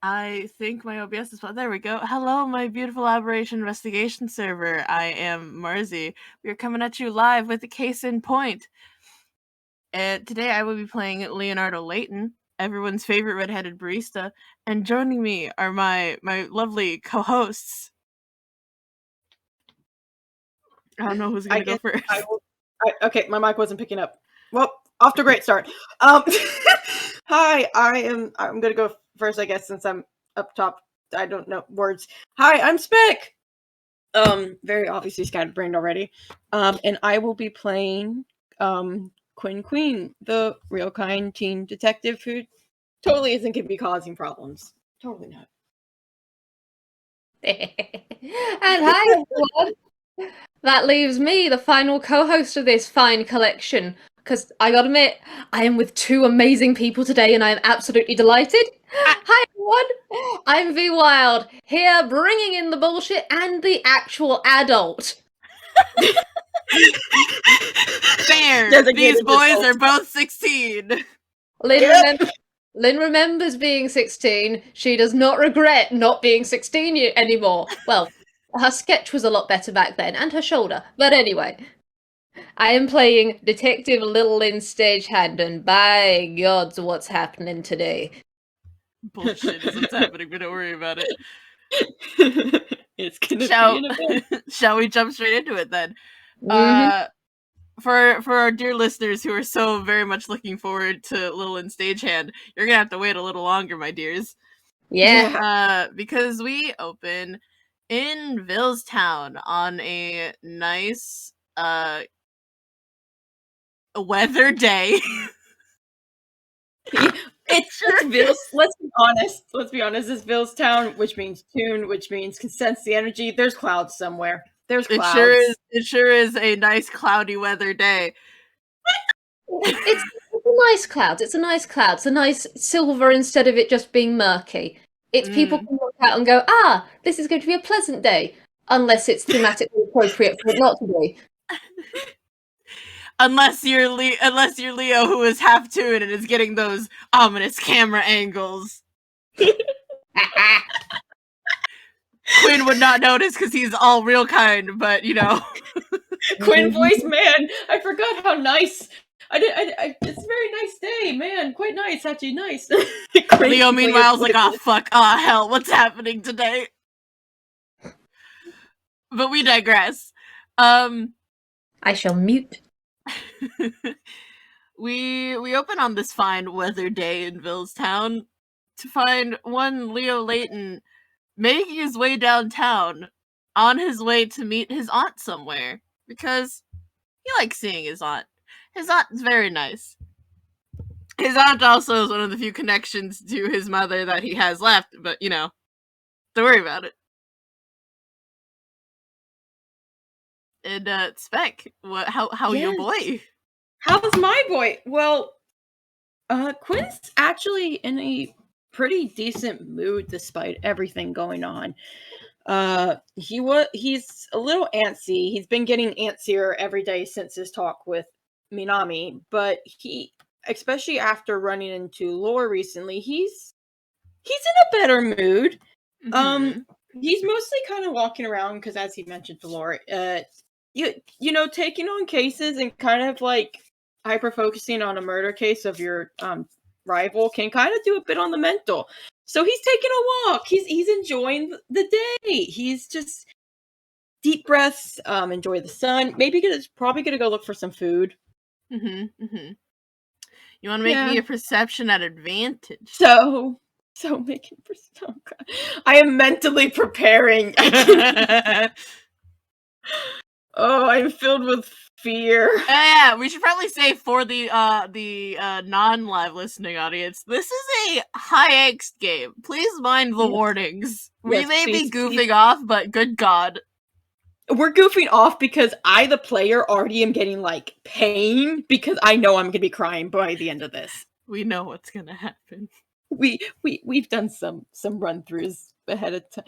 I think my OBS is... There we go. Hello, my beautiful Aberration Investigation server. I am Marzi. We are coming at you live with a case in point. And today I will be playing Leo Layton, everyone's favorite redheaded barista. And joining me are my lovely co-hosts. I don't know who's going to go first. Okay, my mic wasn't picking up. Well, off to a great start. Hi, I'm gonna go first, I guess, since I'm up top. I don't know words. Hi, I'm Spec. Very obviously scatterbrained already. And I will be playing Quinn Queen, the real kind teen detective who totally isn't gonna be causing problems. Totally not. And hi everyone. That leaves me, the final co-host of this fine collection, because I gotta admit, I am with two amazing people today and I am absolutely delighted. Hi everyone, I'm VWild, here bringing in the bullshit and the actual adult. Fair, these boys are both 16. Lynn remembers being 16. She does not regret not being 16 anymore. Well, her sketch was a lot better back then, and her shoulder. But anyway, I am playing Detective Little Lynn Stagehand, and by gods, what's happening today? Bullshit is what's happening, but don't worry about it. It's gonna be an event. Shall we jump straight into it then? Mm-hmm. For our dear listeners who are so very much looking forward to Little Lynn Stagehand, you're gonna have to wait a little longer, my dears. Yeah. Because we open in Villestown on a nice weather day. It's Ville's. Let's be honest. It's Villestown, which means Toon, which means can sense the energy. There's clouds somewhere. There's clouds. It sure is a nice cloudy weather day. It's a nice cloud. It's a nice cloud. It's a nice silver instead of it just being murky. It's people can look out and go, this is going to be a pleasant day. Unless it's thematically appropriate for it not to be. Unless you're Leo, who is half Toon and is getting those ominous camera angles. Quinn would not notice because he's all real kind, but you know. Quinn voice, man, I forgot how nice. It's a very nice day, man. Quite nice, actually nice. Leo, meanwhile, is like, fuck, hell, what's happening today? But we digress. I shall mute. We open on this fine weather day in Villestown to find one Leo Layton making his way downtown on his way to meet his aunt somewhere because he likes seeing his aunt. His aunt is very nice. His aunt also is one of the few connections to his mother that he has left, but you know, don't worry about it. And Spec, how Yes. your boy? How's my boy? Well, Quinn's actually in a pretty decent mood despite everything going on. He's a little antsy. He's been getting antsier every day since his talk with Minami, but he, especially after running into Lore recently, he's in a better mood. Mm-hmm. He's mostly kind of walking around because, as he mentioned to Lore, you know, taking on cases and kind of like hyper focusing on a murder case of your rival can kind of do a bit on the mental. So he's taking a walk. He's enjoying the day. He's just deep breaths, enjoy the sun. Maybe probably gonna go look for some food. Mm-hmm. Mm-hmm. You want to make me a perception at advantage? So making perception. I am mentally preparing. Oh, I'm filled with fear. Yeah, we should probably say for the non-live listening audience, this is a high angst game. Please mind the warnings. We may be goofing off, but good God. We're goofing off because I, the player, already am getting like pain because I know I'm gonna be crying by the end of this. We know what's gonna happen. We've done some run-throughs ahead of time.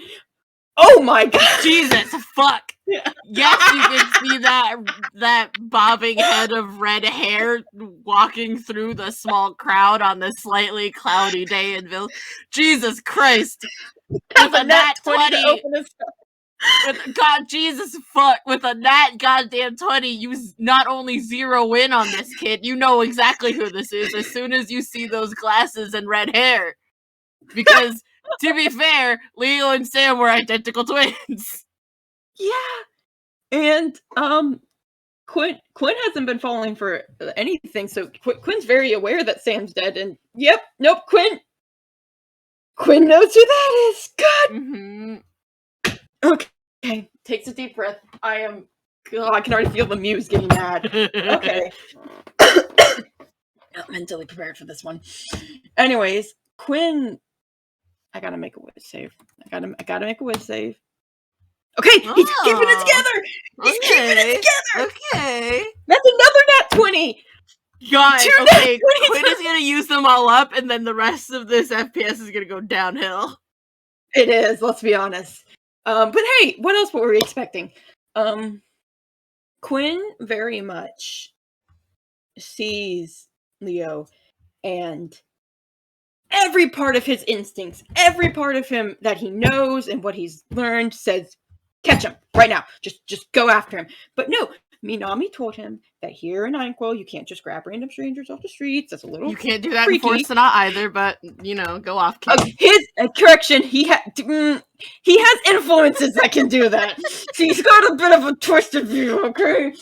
Oh my god! Jesus, fuck! Yeah. Yes, you can see that bobbing head of red hair walking through the small crowd on this slightly cloudy day in Ville. Jesus Christ! With a nat 20 to open his with God Jesus fuck with a nat goddamn 20, you not only zero in on this kid, you know exactly who this is as soon as you see those glasses and red hair. Because to be fair, Leo and Sam were identical twins. Yeah. And Quinn hasn't been falling for anything, so Quinn's very aware that Sam's dead, and nope, Quinn knows who that is. God. Mm-hmm. Okay, takes a deep breath. I can already feel the muse getting mad. Okay. Not mentally prepared for this one. Anyways, Quinn, I gotta make a whiz save. I gotta make a whiz save. Okay, he's keeping it together. He's keeping it together. Okay. That's another nat 20. God, Two okay, nat 20s. Quinn is gonna use them all up, and then the rest of this FPS is gonna go downhill. It is, let's be honest. But hey, what else were we expecting? Quinn very much sees Leo, and every part of his instincts, every part of him that he knows and what he's learned says, catch him right now. Just go after him. But no, Minami told him that here in Einquo, you can't just grab random strangers off the streets. That's a little You can't do that freaky. in Forsenat either, but, go off, kid. His correction, he has influences that can do that. So he's got a bit of a twisted view, okay?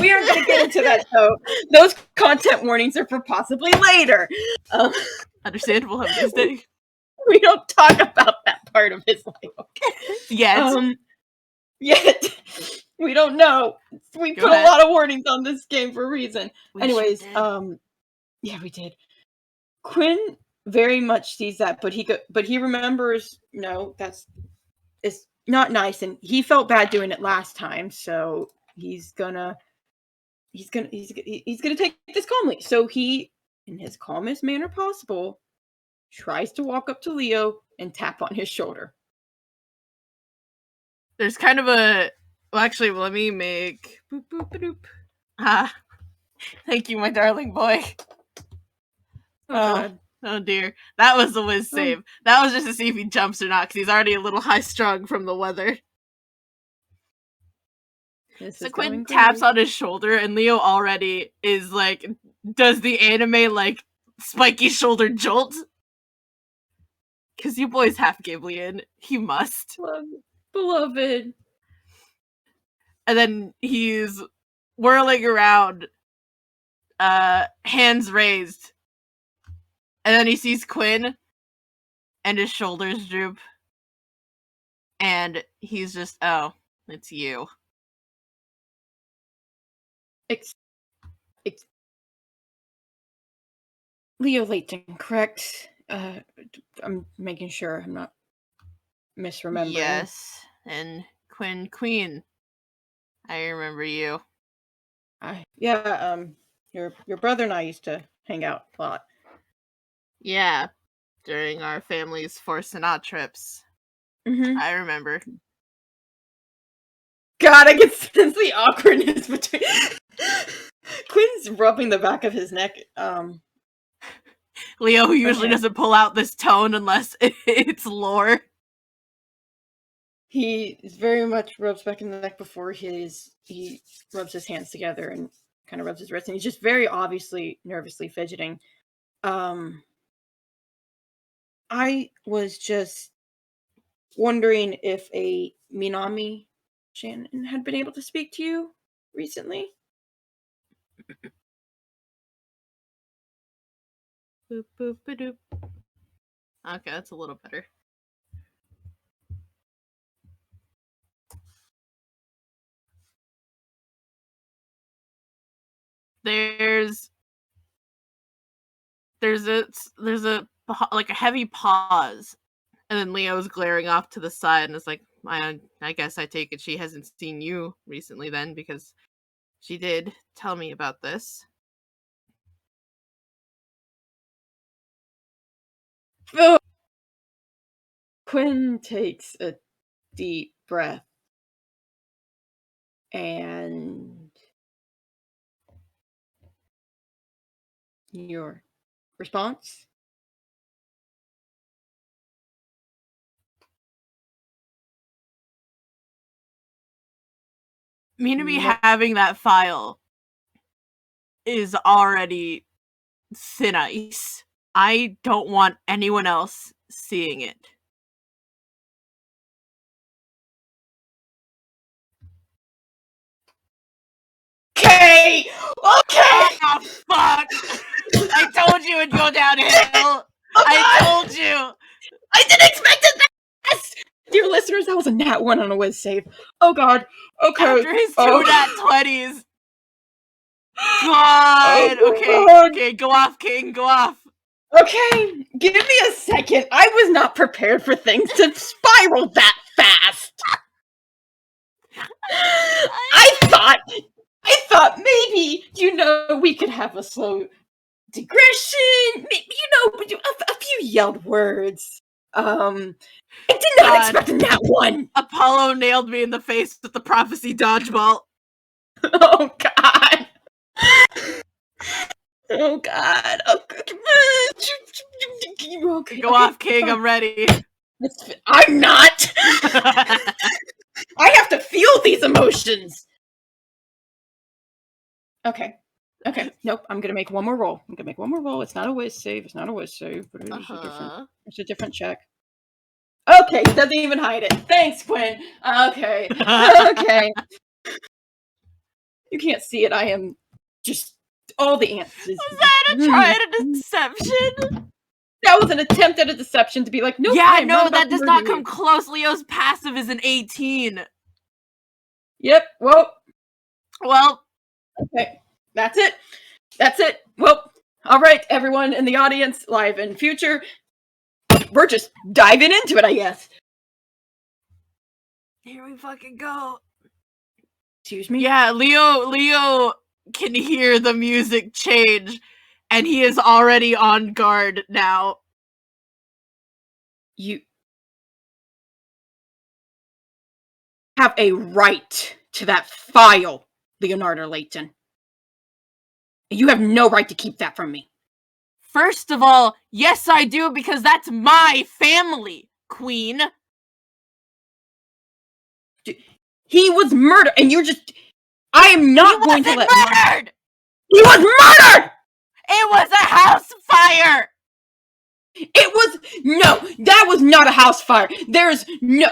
We aren't going to get into that, though. Those content warnings are for possibly later. Understandable, have a nice day. We don't talk about that part of his life, okay? Yet. We don't know. We put a lot of warnings on this game for a reason. Anyways, yeah, we did. Quinn very much sees that, but he remembers, no, it's not nice, and he felt bad doing it last time, so he's gonna take this calmly. So he, in his calmest manner possible, tries to walk up to Leo and tap on his shoulder. There's kind of a... Well, actually, let me make... Boop, boop, ba-doop. Ah. Thank you, my darling boy. God. Oh dear. That was the whiz save. That was just to see if he jumps or not, because he's already a little high-strung from the weather. So Quinn taps on his shoulder, and Leo already is like, does the anime, like, spiky shoulder jolt? Because you boys half Ghiblian. He must. Beloved. And then he's whirling around, hands raised. And then he sees Quinn, and his shoulders droop. And he's just, oh, it's you. Leo Layton, correct? I'm making sure I'm not misremembering. Yes, and Quinn Queen. I remember you. Your brother and I used to hang out a lot. Yeah, during our family's Forsenat trips. Mm-hmm. I remember. God, I can sense the awkwardness between... Quinn's rubbing the back of his neck. Leo, who usually doesn't pull out this tone unless it's lore. He very much rubs back in the neck before he rubs his hands together and kind of rubs his wrist, and he's just very obviously nervously fidgeting. I was just wondering if a Minami Shannon had been able to speak to you recently. Boop, boop, ba-doop. Okay, that's a little better. There's a like a heavy pause, and then Leo's glaring off to the side and is like, I guess I take it she hasn't seen you recently then, because she did tell me about this. Oh. Quinn takes a deep breath. And your response? Minami Nope. having that file is already thin ice. I don't want anyone else seeing it. Okay! Okay! Oh, fuck! I told you it'd go downhill! I told you! I didn't expect it! Yes! Dear listeners, that was a nat 1 on a whiz save. Oh god. Okay. After his 2 nat 20s. God! Oh, Okay, God. okay, go off, King, go off. Okay, give me a second. I was not prepared for things to spiral that fast. I thought maybe, we could have a slow digression. Maybe, a few yelled words. I did not God. expect a nat 1. Apollo nailed me in the face with the prophecy dodgeball. Oh god. Oh god. Okay, Go off, King, I'm ready. I'm not. I have to feel these emotions. Okay. Nope. I'm gonna make one more roll. It's not a whiz save. But it's a different check. Okay, it doesn't even hide it. Thanks, Quinn. Okay. Okay. You can't see it. I am just all the answers. Was that a try at a deception? That was an attempt at a deception to be like, nope. Yeah, no, that does not come close. Leo's passive is an 18. Yep. Well. Okay. That's it. Well, all right, everyone in the audience, live and future. We're just diving into it, I guess. Here we fucking go. Excuse me? Yeah, Leo can hear the music change, and he is already on guard now. You have a right to that file, Leonardo Layton. You have no right to keep that from me. First of all, yes I do, because that's my family, Queen. He was murdered, and you're just... I am not going to let... murdered! He was murdered! It was a house fire! It was... No, that was not a house fire. There's no...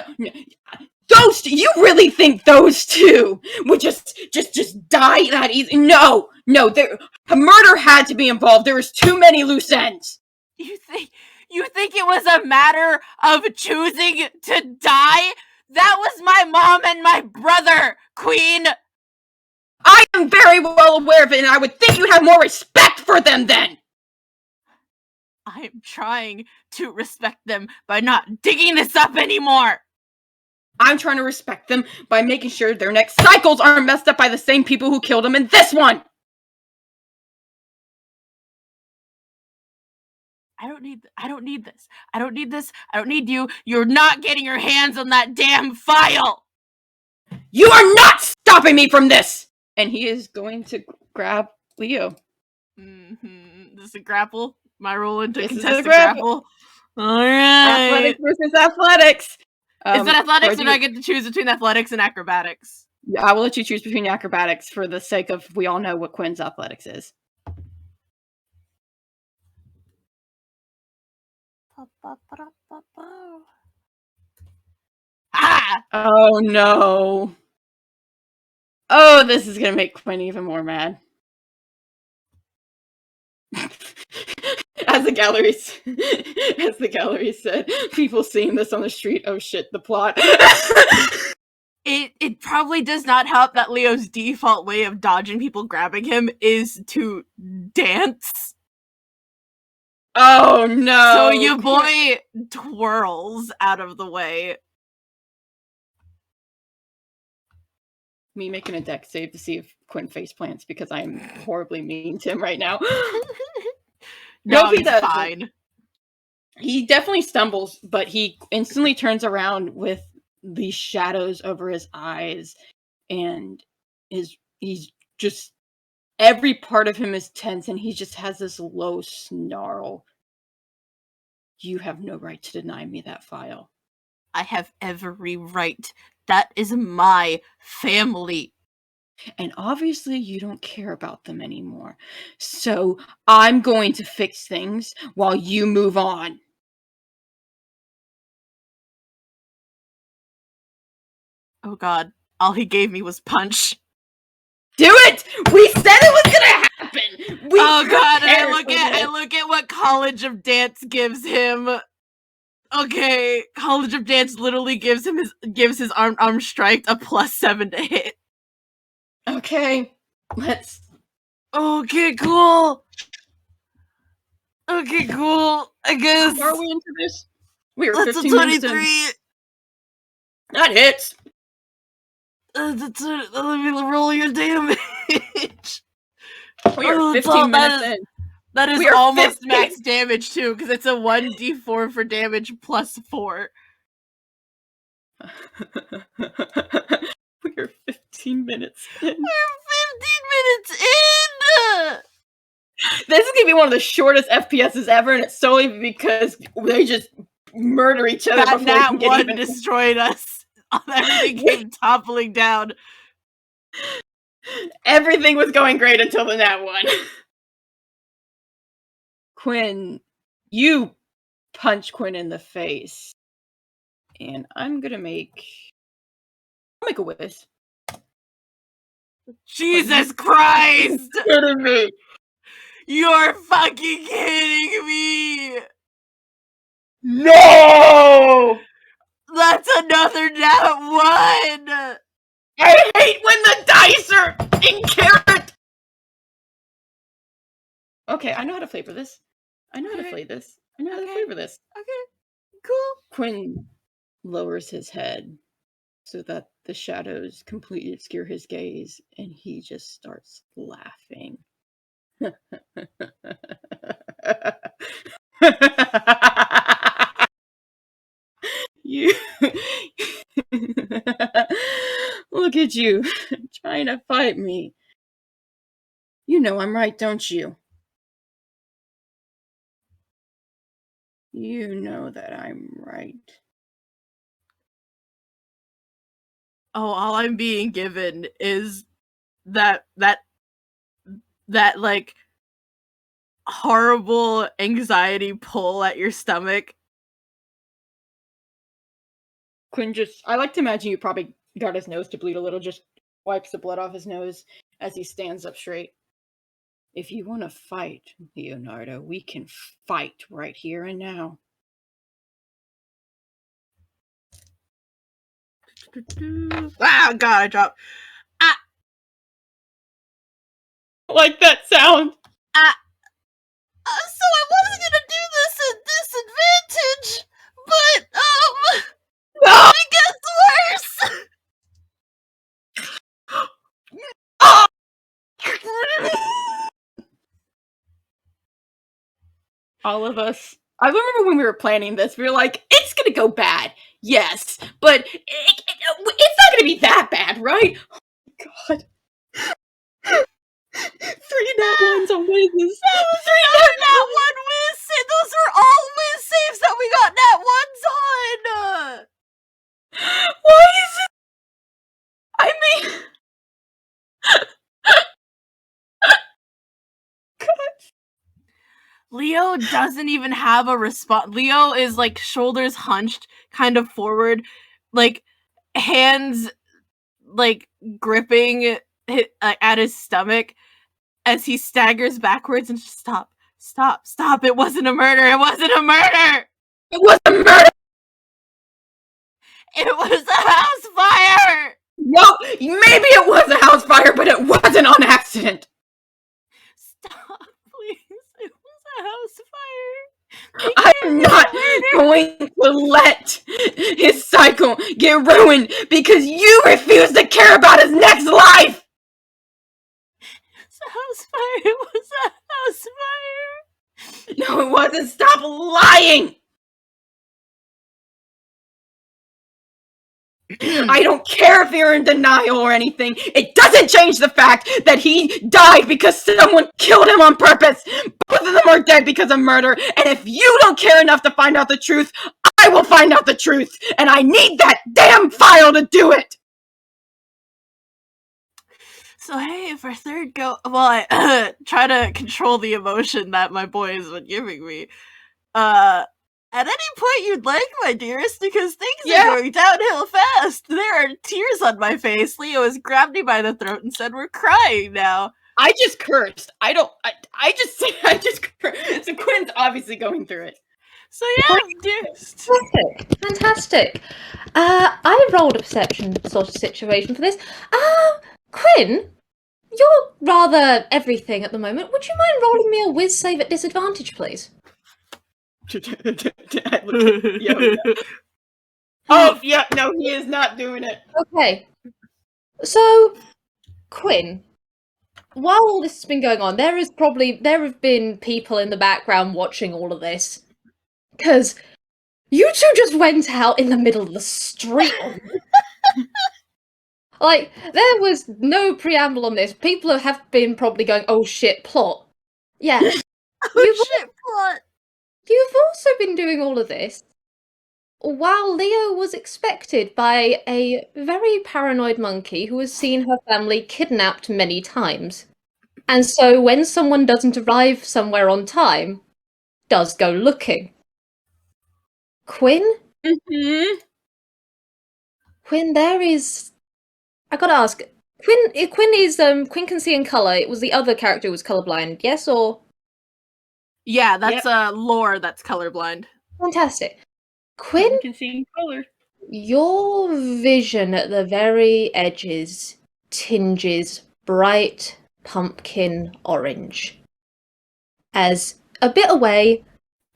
Those... You really think those two would just die that easy? No, a murder had to be involved. There was too many loose ends. You think it was a matter of choosing to die? That was my mom and my brother, Queen! I am very well aware of it, and I would think you'd have more respect for them then! I am trying to respect them by not digging this up anymore! I'm trying to respect them by making sure their next cycles aren't messed up by the same people who killed them in this one! I don't need this. I don't need this. I don't need you. You're not getting your hands on that damn file! You are not stopping me from this! And he is going to grab Leo. Mm-hmm. This is a grapple? My roll into contested grapple. Alright. Athletics versus athletics. Is it athletics or do I get to choose between athletics and acrobatics? Yeah, I will let you choose between acrobatics for the sake of we all know what Quinn's athletics is. Ah! Oh no. Oh, this is gonna make Quinn even more mad. As the gallery said, people seeing this on the street, oh shit, the plot. It probably does not help that Leo's default way of dodging people grabbing him is to dance. Oh no. So your boy twirls out of the way. Me making a deck save to see if Quinn face plants because I am horribly mean to him right now. No, he he's doesn't. fine. He definitely stumbles, but he instantly turns around with these shadows over his eyes, and he's just every part of him is tense, and he just has this low snarl. You have no right to deny me that file. I have every right. That is my family. And obviously you don't care about them anymore. So I'm going to fix things while you move on. Oh god. All he gave me was punch. Do it! We said it was gonna happen! Oh god, and I look at what College of Dance gives him. Okay, College of Dance literally gives his arm strike a +7 to hit. Okay, let's... Okay, cool. Okay, cool. I guess. How are we into this? We are That's 15 a minutes 23. in. That hits! Let me roll your damage. We are 15 minutes in. That is almost max damage too, because it's a 1d4 for damage +4. We are 15 minutes in. We're 15 minutes in! This is gonna be one of the shortest FPSs ever, and it's solely because they just murder each other before we can get even. Destroyed us. Everything came toppling down. Everything was going great until the Nat 1. Quinn, you punch Quinn in the face. And I'm gonna make... I'll make a whiz. Jesus Christ! Kidding me? You're fucking kidding me! No! That's another Nat 1! I hate when the dice are in carrot! Okay, I know how to flavor this. I know how to flavor this. Okay, cool. Quinn lowers his head so that the shadows completely obscure his gaze, and he just starts laughing. You look at you trying to fight me. You know I'm right, don't you? You know that I'm right. Oh, all I'm being given is that like horrible anxiety pull at your stomach. Quinn just... I like to imagine you probably got his nose to bleed a little, just wipes the blood off his nose as he stands up straight. If you want to fight, Leonardo, we can fight right here and now. Ah, God, I dropped. Ah! Like that sound! Ah! So I wasn't gonna do this at disadvantage, but, No! it gets worse! Oh! All of us. I remember when we were planning this, we were like, it's gonna go bad. Yes, but it's not gonna be that bad, right? Oh my god. 3 Nat 1s on whizzes. That was another Nat 1 whiz save! Those were all whiz saves that we got Nat 1s on! Why is it? I mean... Leo doesn't even have a response. Leo is like shoulders hunched, kind of forward, like hands like gripping at his stomach as he staggers backwards and just stop. It wasn't a murder. It wasn't a murder. It was a murder! It was a house fire! No, maybe it was a house fire, but it wasn't on accident. Stop, please. It was a house fire. I'm not going to let his cycle get ruined because you refuse to care about his next life! It's a house fire. It was a house fire. No, it wasn't. Stop lying! I don't care if you're in denial or anything. It doesn't change the fact that he died because someone killed him on purpose. Both of them are dead because of murder. And if you don't care enough to find out the truth, I will find out the truth. And I need that damn file to do it. So hey, for third go, well, I try to control the emotion that my boy has been giving me. At any point you'd like, my dearest, because things are going downhill fast. There are tears on my face. Leo has grabbed me by the throat and said we're crying now. I just cursed. I just cursed. So Quinn's obviously going through it. So yeah, dearest. Fantastic. I rolled a perception sort of situation for this. Quinn, you're rather everything at the moment. Would you mind rolling me a whiz save at disadvantage, please? Oh, yeah, no, he is not doing it. Okay. So, Quinn, while all this has been going on, there have been people in the background watching all of this. Because you two just went out in the middle of the street. Like, there was no preamble on this. People have been probably going, oh shit, plot. Yeah. Plot. You've also been doing all of this while Leo was expected by a very paranoid monkey who has seen her family kidnapped many times. And so when someone doesn't arrive somewhere on time, does go looking. Quinn? Mm-hmm. Quinn, I gotta ask. Quinn can see in colour. It was the other character who was colourblind, yes or? Yeah, that's lore that's colorblind. Fantastic. Quinn can see in color. Your vision at the very edges tinges bright pumpkin orange. As a bit away,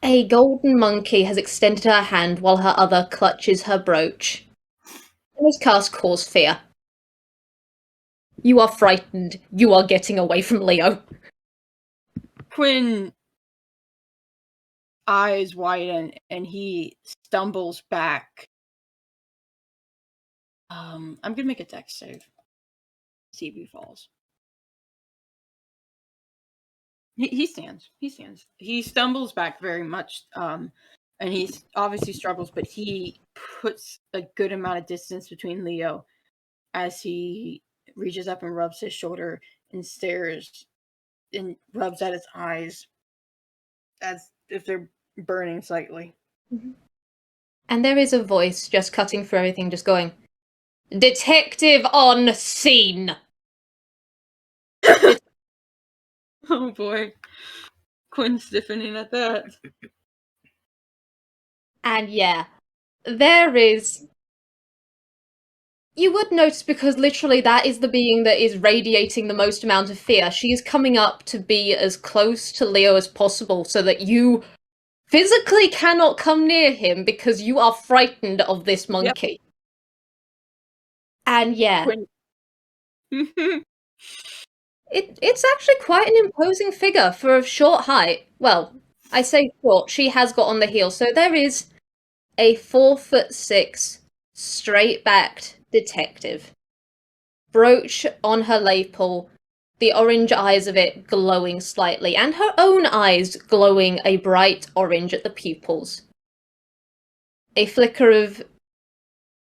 a golden monkey has extended her hand while her other clutches her brooch. And this cast Cause Fear. You are frightened. You are getting away from Leo. Quinn eyes widen and he stumbles back. I'm gonna make a dex save. See if he falls. He stands. He stumbles back very much, and he obviously struggles, but he puts a good amount of distance between Leo as he reaches up and rubs his shoulder and stares and rubs at his eyes as if they're burning slightly. Mm-hmm. And there is a voice just cutting through everything, just going, "Detective on scene!" Oh boy. Quinn's stiffening at that. And yeah, there is... You would notice, because literally that is the being that is radiating the most amount of fear. She is coming up to be as close to Leo as possible so that you physically cannot come near him because you are frightened of this monkey. Yep. And yeah. It's actually quite an imposing figure for a short height. Well, I say short, she has got on the heel. So there is a 4'6", straight-backed detective. Brooch on her lapel, the orange eyes of it glowing slightly, and her own eyes glowing a bright orange at the pupils. A flicker of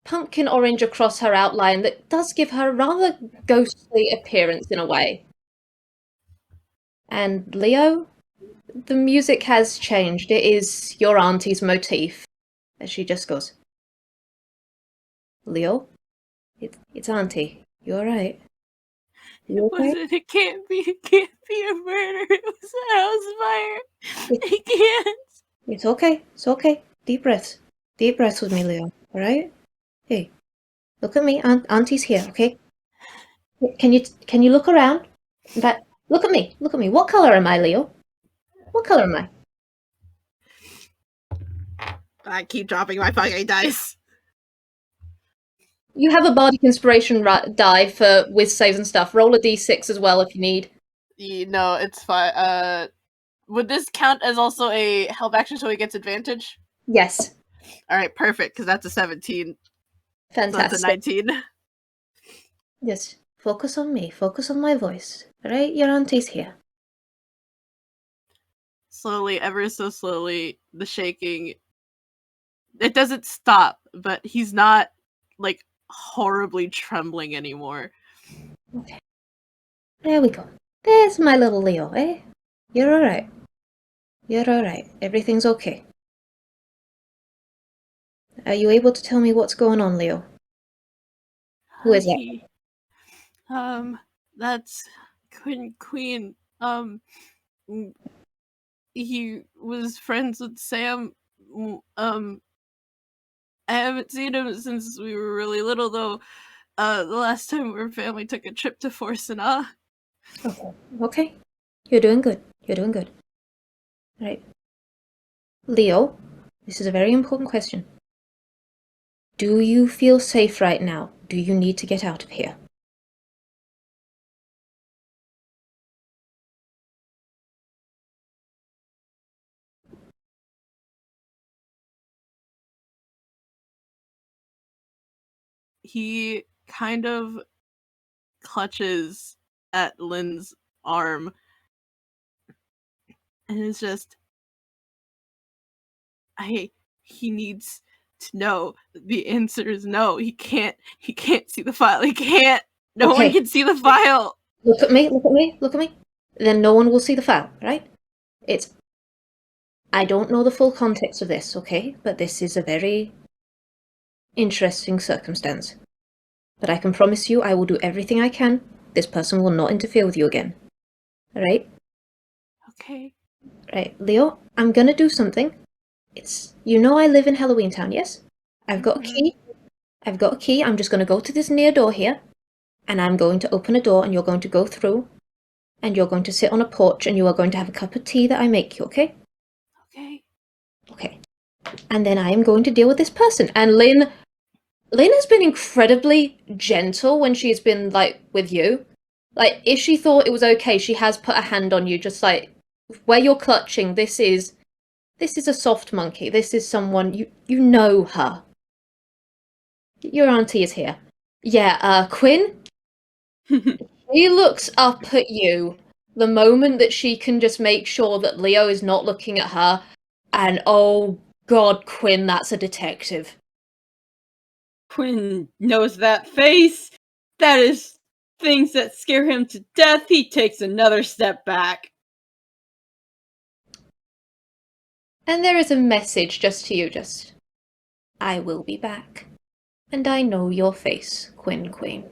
pumpkin orange across her outline that does give her a rather ghostly appearance in a way. And Leo, the music has changed. It is your auntie's motif. As she just goes, "Leo, it's Auntie. You alright? You okay?" It can't be a murder. It was a house fire. I can't. It's okay. Deep breaths with me, Leo. Alright? Hey, look at me. Auntie's here, okay? Can you look around? In fact, look at me. What color am I, Leo? What color am I? I keep dropping my fucking dice. You have a bardic inspiration die for with saves and stuff. Roll a d6 as well if you need. No, it's fine. Would this count as also a help action so he gets advantage? Yes. Alright, perfect, because that's a 17. So that's a Fantastic. 19. Just focus on me. Focus on my voice. Alright? Your auntie's here. Slowly, ever so slowly, the shaking. It doesn't stop, but he's not, like, horribly trembling anymore. Okay. There we go. There's my little Leo, eh? You're alright. You're alright. Everything's okay. Are you able to tell me what's going on, Leo? Who is that? That's Quinn Queen. He was friends with Sam. I haven't seen him since we were really little, though. The last time our family took a trip to Forcina. Okay. Okay. You're doing good. You're doing good. Right. Leo, this is a very important question. Do you feel safe right now? Do you need to get out of here? He kind of clutches at Lynn's arm and is just, he needs to know. The answer is no. He can't see the file. He can't. No Okay. one can see the file. Look at me, look at me, look at me. Then no one will see the file, right? I don't know the full context of this, okay? But this is a very interesting circumstance. But I can promise you I will do everything I can. This person will not interfere with you again. Alright? Okay. Right, Leo, I'm gonna do something. You know I live in Halloween Town, yes? I've got a key. I'm just gonna go to this near door here. And I'm going to open a door and you're going to go through. And you're going to sit on a porch and you are going to have a cup of tea that I make you, okay? Okay. Okay. And then I am going to deal with this person. And Lynn has been incredibly gentle when she's been, like, with you. Like, if she thought it was okay, she has put a hand on you, just like, where you're clutching, this is a soft monkey. This is someone, you know her. Your auntie is here. Yeah, Quinn? She looks up at you the moment that she can just make sure that Leo is not looking at her, and oh god, Quinn, that's a detective. Quinn knows that face. That is things that scare him to death. He takes another step back. And there is a message just to you, I will be back. And I know your face, Quinn Queen.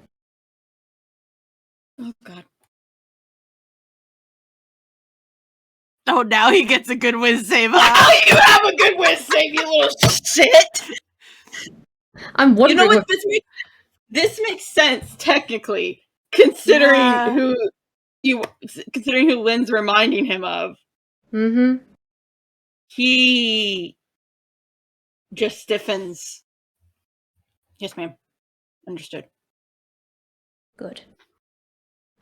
Oh god. Oh, now he gets a good whiz save. Wow, you have a good whiz save, you little shit! I'm wondering. You know what? This makes sense technically, considering who Lynn's reminding him of. Mm-hmm. He just stiffens. Yes, ma'am. Understood. Good.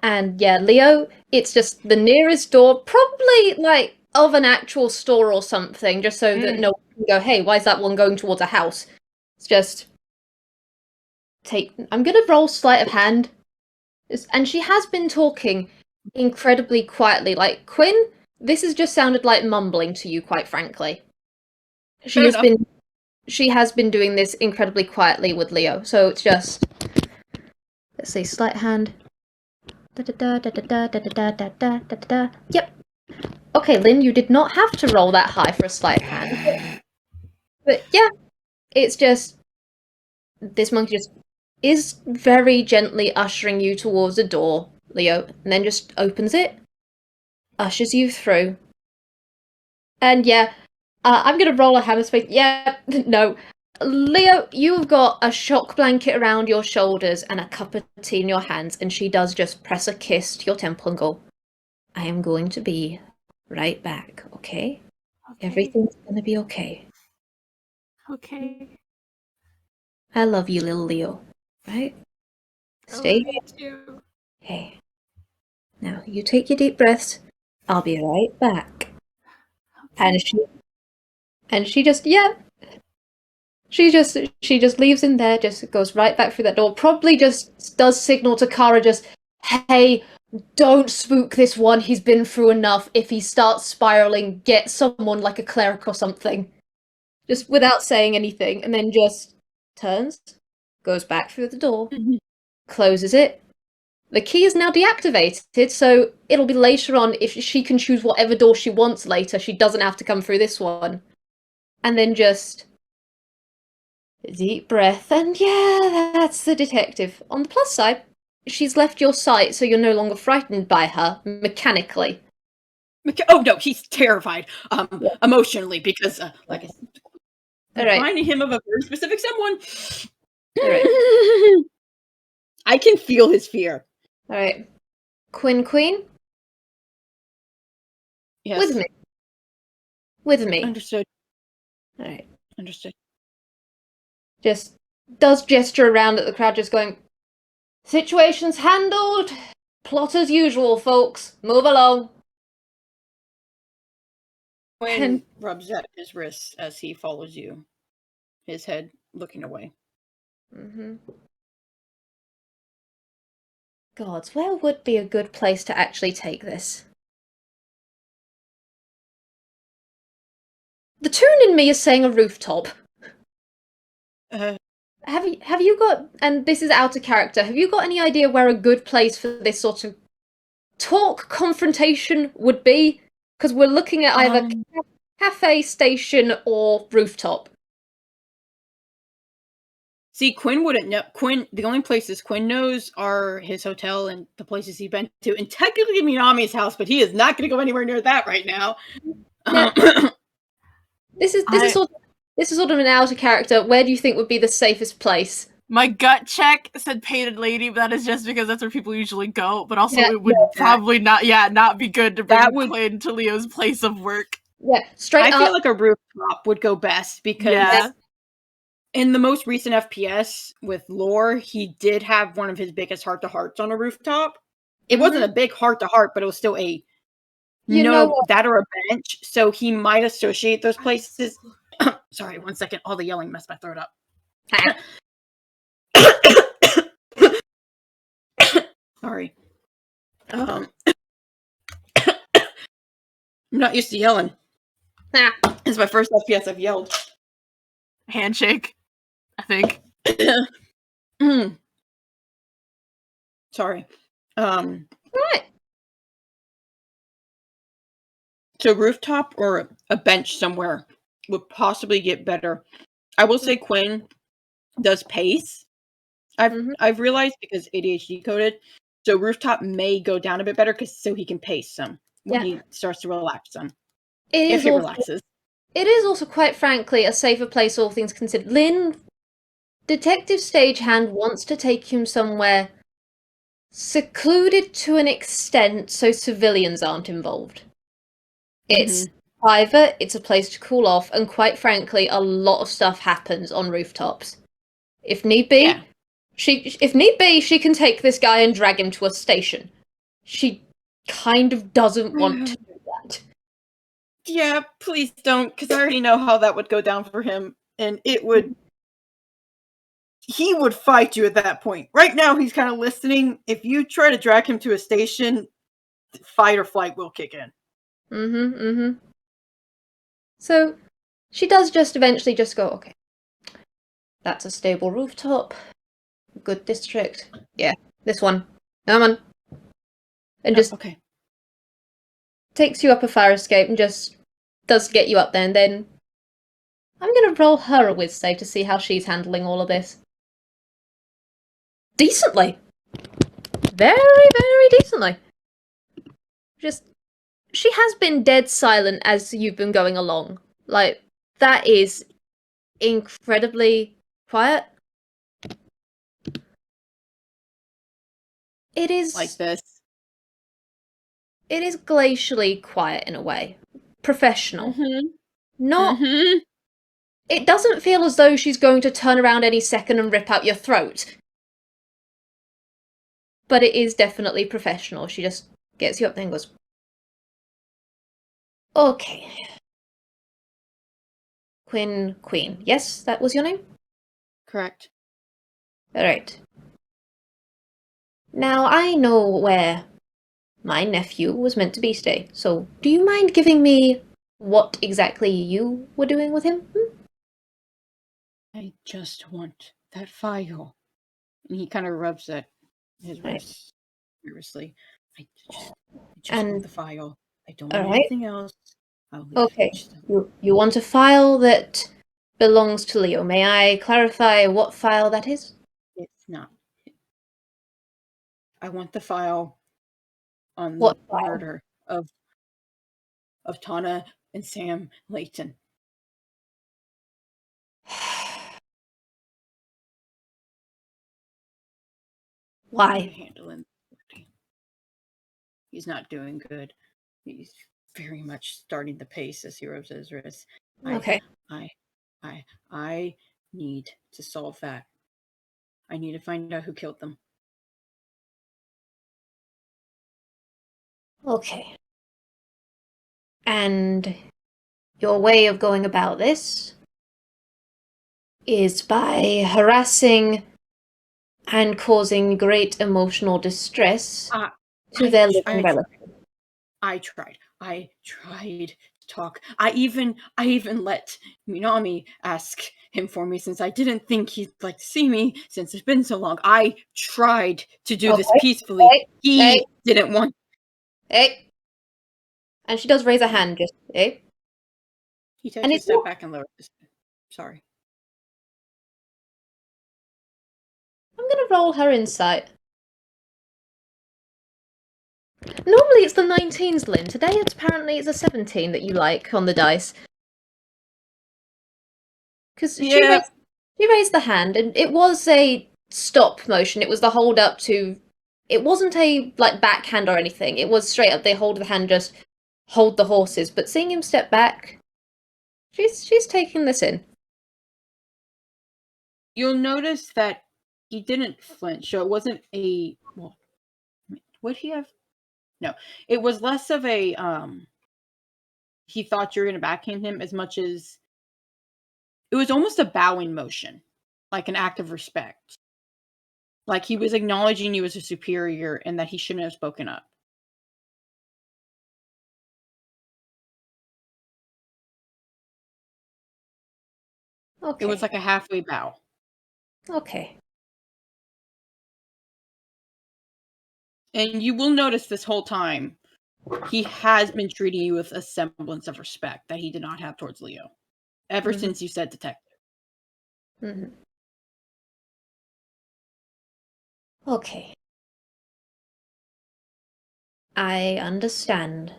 And yeah, Leo, it's just the nearest door, probably like of an actual store or something, just so that no one can go, hey, why is that one going towards a house? It's just I'm gonna roll sleight of hand. And she has been talking incredibly quietly. Like, Quinn, this has just sounded like mumbling to you, quite frankly. She has been doing this incredibly quietly with Leo, so it's just, let's see, sleight hand. Yep. Okay, Lynn, you did not have to roll that high for a sleight of hand. But yeah, it's just, this monkey just is very gently ushering you towards a door, Leo, and then just opens it, ushers you through. And yeah, I'm gonna roll a hammer space. Yeah, no. Leo, you've got a shock blanket around your shoulders and a cup of tea in your hands, and she does just press a kiss to your temple and go, I am going to be right back, okay? Everything's gonna be okay. Okay. I love you, little Leo. Right? Stay here. Too. Okay. Now, you take your deep breaths. I'll be right back. Okay. And she just, yeah. She just leaves him there, just goes right back through that door, probably just does signal to Kara just, hey, don't spook this one, he's been through enough. If he starts spiraling, get someone like a cleric or something. Just without saying anything, and then just turns, goes back through the door, closes it. The key is now deactivated, so it'll be later on if she can choose whatever door she wants later. She doesn't have to come through this one. And then just deep breath, and yeah, that's the detective. On the plus side, she's left your sight, so you're no longer frightened by her, mechanically. Oh no, he's terrified, emotionally, because, like I said, reminding him of a very specific someone. Alright. I can feel his fear. Alright. Quinn Queen? Yes. With me. With me. Understood. Alright. Understood. Just does gesture around at the crowd, just going, situation's handled. Plot as usual, folks. Move along. Quinn rubs at his wrist as he follows you, his head looking away. Gods, where would be a good place to actually take this? The tune in me is saying a rooftop. Have you got, and this is out of character, have you got any idea where a good place for this sort of talk confrontation would be? Because we're looking at either cafe, station, or rooftop. See, Quinn wouldn't know. The only places Quinn knows are his hotel and the places he's been to, and technically Minami's house, but he is not going to go anywhere near that right now. Yeah. This is sort of an out of character. Where do you think would be the safest place? My gut check said Painted Lady, but that is just because that's where people usually go. But also, it would probably not be good to bring Quinn to Leo's place of work. Yeah, straight up. I feel like a rooftop would go best because in the most recent FPS with Lore, he did have one of his biggest heart-to-hearts on a rooftop. It wasn't a big heart-to-heart, but it was still a that or a bench. So he might associate those places. Sorry, 1 second. All the yelling messed my throat up. Sorry. I'm not used to yelling. It's my first FPS I've yelled. Handshake, I think. Sorry. Right. So rooftop or a bench somewhere would possibly get better. I will say Quinn does pace. I've realized because ADHD coded. So rooftop may go down a bit better so he can pace some when he starts to relax some. If he relaxes. It is also, quite frankly, a safer place, all things considered. Lynn, Detective Stagehand wants to take him somewhere secluded to an extent so civilians aren't involved. It's private, it's a place to cool off, and quite frankly, a lot of stuff happens on rooftops. If need be, she can take this guy and drag him to a station. She kind of doesn't want to do that. Yeah, please don't, because I already know how that would go down for him, and he would fight you at that point. Right now, he's kind of listening. If you try to drag him to a station, fight or flight will kick in. So, she does just eventually just go, okay, that's a stable rooftop, good district. Yeah, this one. Come on. And just takes you up a fire escape and just does get you up there, and then I'm gonna roll her a whiz save to see how she's handling all of this. Decently. Very, very decently. She has been dead silent as you've been going along. Like, that is incredibly quiet. It is... Like this. It is glacially quiet in a way. Professional. Not... It doesn't feel as though she's going to turn around any second and rip out your throat. But it is definitely professional. She just gets you up there and goes, okay. Quinn Queen. Yes, that was your name? Correct. Alright. Now, I know where my nephew was meant to be stay, so do you mind giving me what exactly you were doing with him? I just want that file. And he kind of rubs at his Right. wrist nervously. I just And- want the file. I don't want Alright. anything else. I'll leave. Okay. Just- You want a file that belongs to Leo. May I clarify what file that is? It's not. I want the file on What the file? murder of Tana and Sam Layton. Why? Handling. He's not doing good. He's very much starting the pace as he rubs his wrist. Okay. I need to solve that. I need to find out who killed them. Okay. And your way of going about this is by harassing and causing great emotional distress to their living relative. I tried to talk. I even let Minami ask him for me since I didn't think he'd like to see me since it's been so long. I tried to do this peacefully. He didn't want. Hey. And she does raise a hand, just hey. He takes a step back and lowers his head. Sorry. I'm gonna roll her insight. Normally it's the 19s, Lynn. Today it's a 17 that you like on the dice. Because she raised the hand, and it was a stop motion. It was the hold up to. It wasn't a like backhand or anything. It was straight up. They hold the hand, just hold the horses. But seeing him step back, she's taking this in. You'll notice that he didn't flinch. So it wasn't a. Well, would he have? No, it was less of a. He thought you were going to backhand him as much as. It was almost a bowing motion, like an act of respect. Like he was acknowledging you as a superior and that he shouldn't have spoken up. Okay. It was like a halfway bow. Okay. And you will notice this whole time, he has been treating you with a semblance of respect that he did not have towards Leo. Ever since you said detective. Mm-hmm. Okay. I understand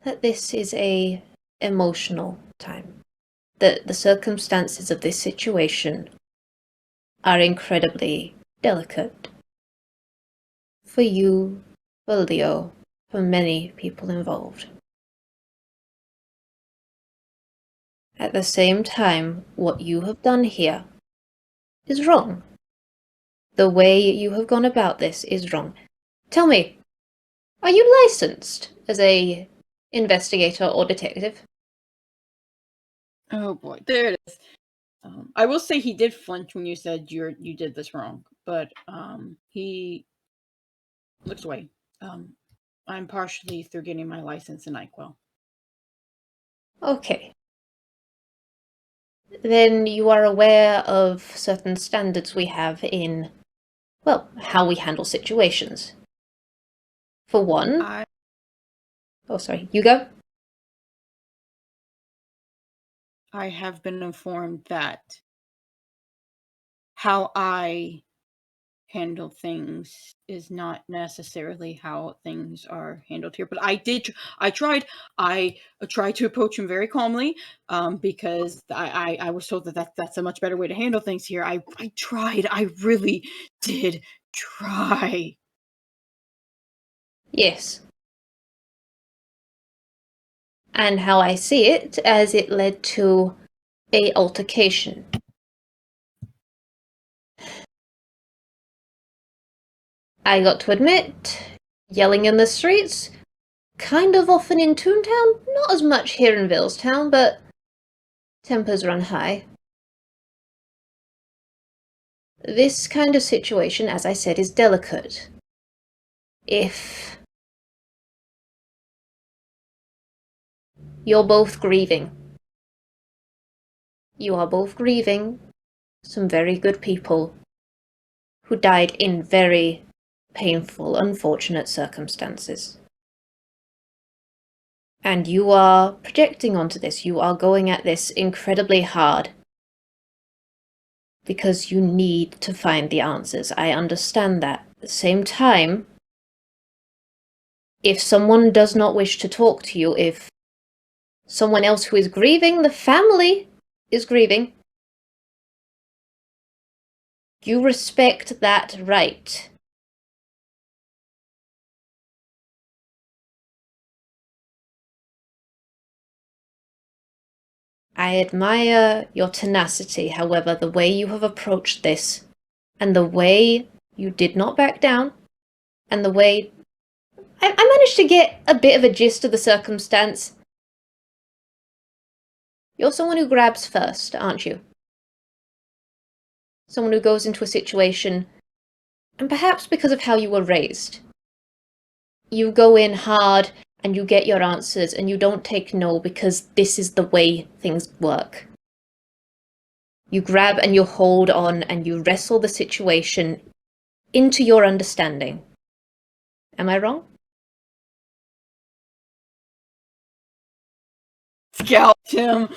that this is a emotional time. That the circumstances of this situation are incredibly delicate. For you, for Leo, for many people involved. At the same time, what you have done here is wrong. The way you have gone about this is wrong. Tell me, are you licensed as a investigator or detective? Oh boy, there it is. I will say he did flinch when you said you did this wrong, but he looks away. I'm partially through getting my license in NyQuil. Okay. Then you are aware of certain standards we have in, well, how we handle situations. For one... Oh, sorry. You go? I have been informed that how I handle things is not necessarily how things are handled here. But I tried to approach him very calmly, because I was told that's a much better way to handle things here. I tried. I really did try. Yes. And how I see it, as it led to a altercation. I got to admit, yelling in the streets, kind of often in Toontown, not as much here in Villestown, but tempers run high. This kind of situation, as I said, is delicate. If you're both grieving, you are both grieving some very good people who died in very painful, unfortunate circumstances. And you are projecting onto this, you are going at this incredibly hard because you need to find the answers. I understand that. At the same time, if someone does not wish to talk to you, if someone else who is grieving, the family is grieving, you respect that right. I admire your tenacity, however, the way you have approached this, and the way you did not back down, and the way I managed to get a bit of a gist of the circumstance. You're someone who grabs first, aren't you? Someone who goes into a situation, and perhaps because of how you were raised, you go in hard and you get your answers and you don't take no because this is the way things work. You grab and you hold on and you wrestle the situation into your understanding. Am I wrong? Scalped him.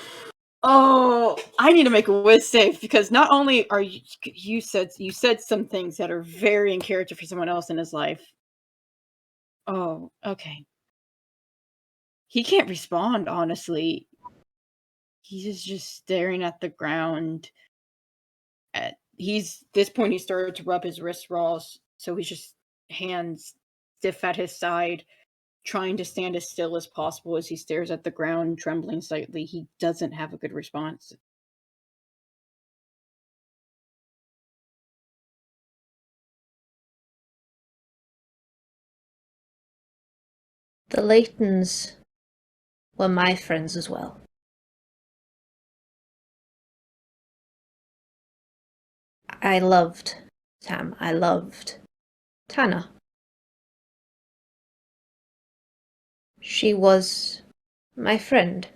Oh, I need to make a whiz save because not only are you said some things that are very in character for someone else in his life. Oh, okay. He can't respond, honestly. He's just staring at the ground. This point he started to rub his wrist raws, so he's just hands stiff at his side, trying to stand as still as possible as he stares at the ground, trembling slightly. He doesn't have a good response. The Laytons were my friends as well. I loved Tam. I loved Tana. She was my friend.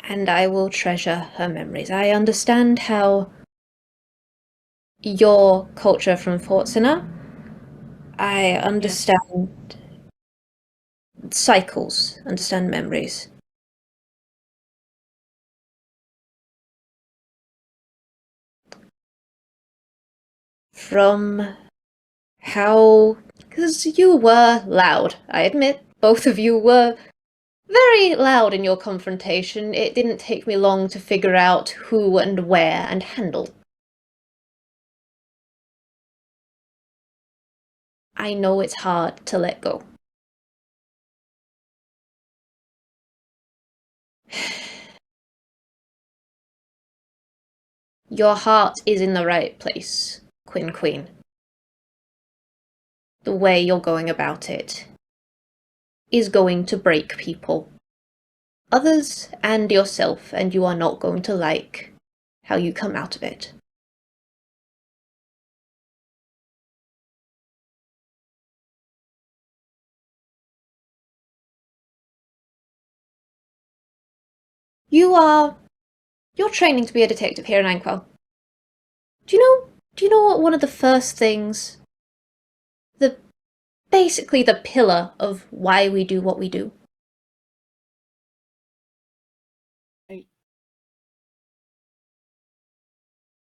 And I will treasure her memories. I understand how your culture from Fortuna, I understand cycles, understand memories. From how... because you were loud, I admit. Both of you were very loud in your confrontation. It didn't take me long to figure out who and where and handle. I know it's hard to let go. Your heart is in the right place, Quinn Queen. The way you're going about it is going to break people. Others and yourself, and you are not going to like how you come out of it. You're training to be a detective here in Anquell. Do you know what one of the first things, basically the pillar of why we do what we do?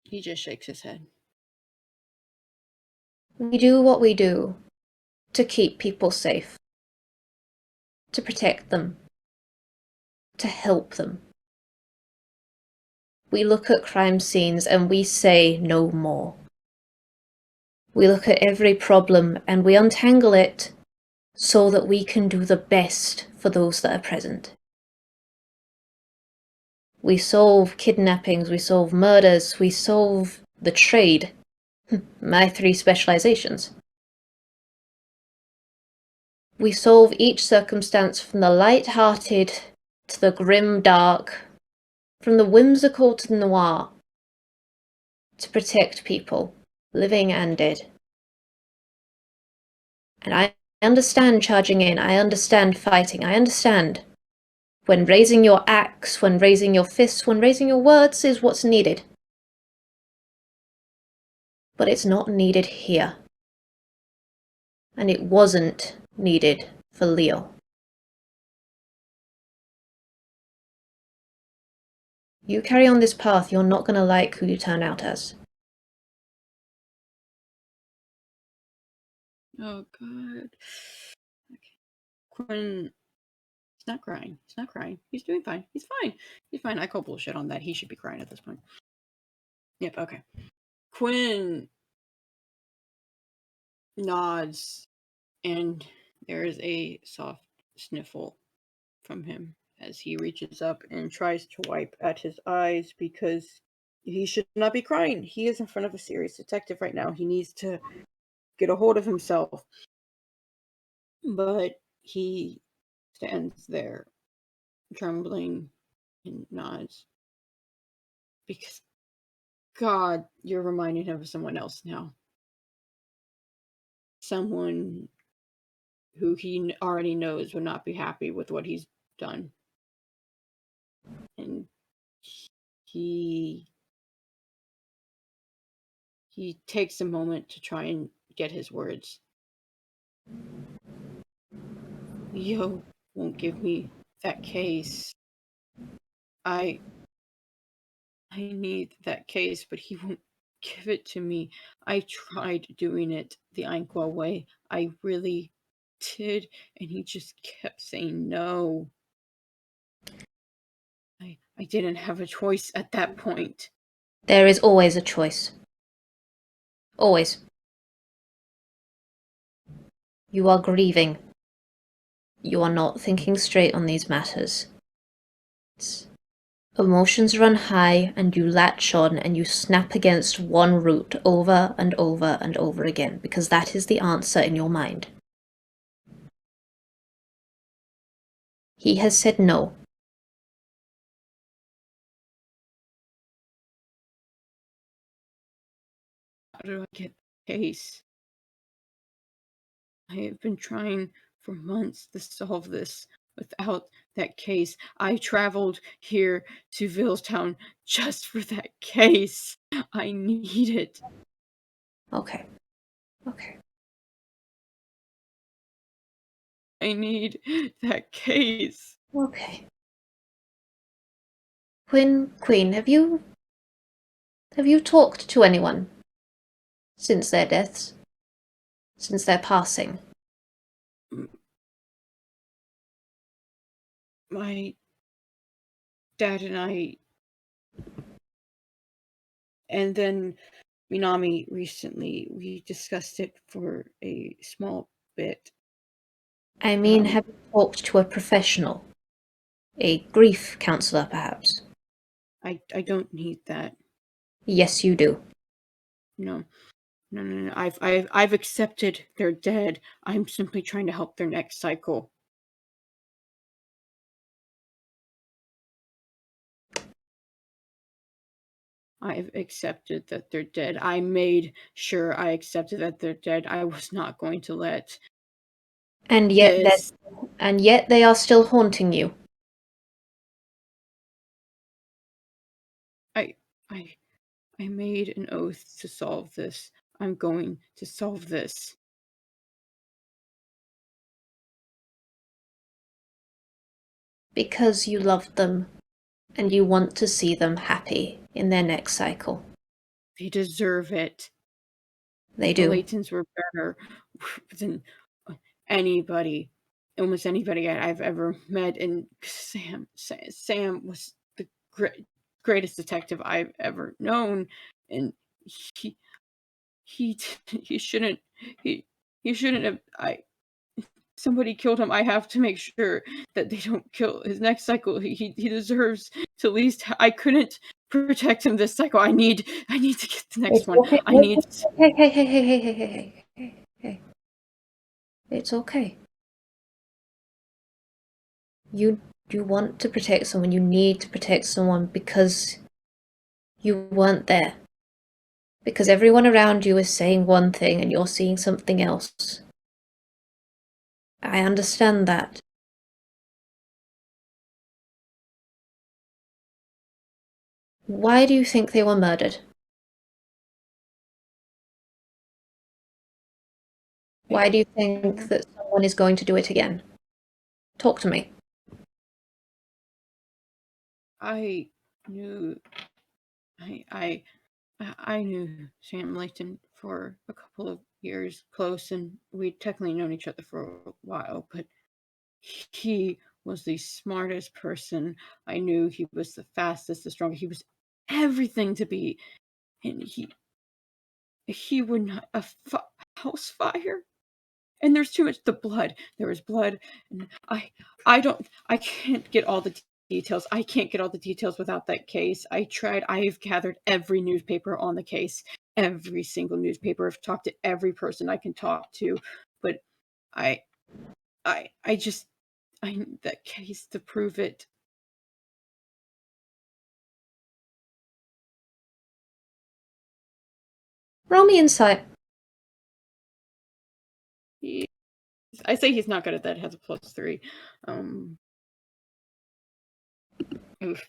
He just shakes his head. We do what we do to keep people safe, to protect them, to help them. We look at crime scenes and we say no more. We look at every problem and we untangle it so that we can do the best for those that are present. We solve kidnappings, we solve murders, we solve the trade. My 3 specializations. We solve each circumstance from the light-hearted to the grim dark, from the whimsical to the noir. to protect people, living and dead. And I understand charging in, I understand fighting, I understand when raising your axe, when raising your fists, when raising your words is what's needed. But it's not needed here. And it wasn't needed for Leo. You carry on this path, you're not going to like who you turn out as. Oh god. Okay. Quinn. He's not crying. He's not crying. He's doing fine. He's fine. He's fine. I call bullshit on that. He should be crying at this point. Yep, okay. Quinn nods, and there is a soft sniffle from him as he reaches up and tries to wipe at his eyes because he should not be crying. He is in front of a serious detective right now. He needs to get a hold of himself. But he stands there, trembling, and nods. Because, God, you're reminding him of someone else now. Someone who he already knows would not be happy with what he's done. And he takes a moment to try and get his words. Leo won't give me that case. I need that case, but he won't give it to me. I tried doing it the Ainqua way. I really did, and he just kept saying no. I didn't have a choice at that point. There is always a choice. Always. You are grieving. You are not thinking straight on these matters. Emotions run high, and you latch on and you snap against one root over and over and over again, because that is the answer in your mind. He has said no. How do I get the case? I have been trying for months to solve this. Without that case, I traveled here to Villstown just for that case. I need it. Okay. Okay. I need that case. Okay. Quinn Queen, have you talked to anyone since their deaths? Since their passing? My dad and I, and then Minami recently, we discussed it for a small bit. I mean, have you talked to a professional? A grief counselor, perhaps? I don't need that. Yes, you do. No. I've accepted they're dead. I'm simply trying to help their next cycle. I've accepted that they're dead. I made sure I accepted that they're dead. I was not going to let And yet this. they are still haunting you. I made an oath to solve this. I'm going to solve this. Because you love them, and you want to see them happy in their next cycle. They deserve it. They The do. Laytons were better than anybody, almost anybody I've ever met. And Sam was the greatest detective I've ever known, and he shouldn't have. Somebody killed him. I have to make sure that they don't kill his next cycle. He deserves to at least. I couldn't protect him this cycle. I need to get the next one. Okay. I need. Hey. It's okay. You want to protect someone. You need to protect someone because you weren't there. Because everyone around you is saying one thing and you're seeing something else. I understand that. Why do you think they were murdered? Why do you think that someone is going to do it again? Talk to me. I knew I knew Sam Layton for a couple of years close, and we'd technically known each other for a while, but he was the smartest person I knew. He was the fastest, the strongest. He was everything to be, and he would not a house fire. And there's too much blood. There was blood, and I can't get all the details. I can't get all the details without that case. I tried. I've gathered every newspaper on the case, every single newspaper. I've talked to every person I can talk to, but I need that case to prove it. Roll me insight. I say he's not good at that. Has a +3. Oof.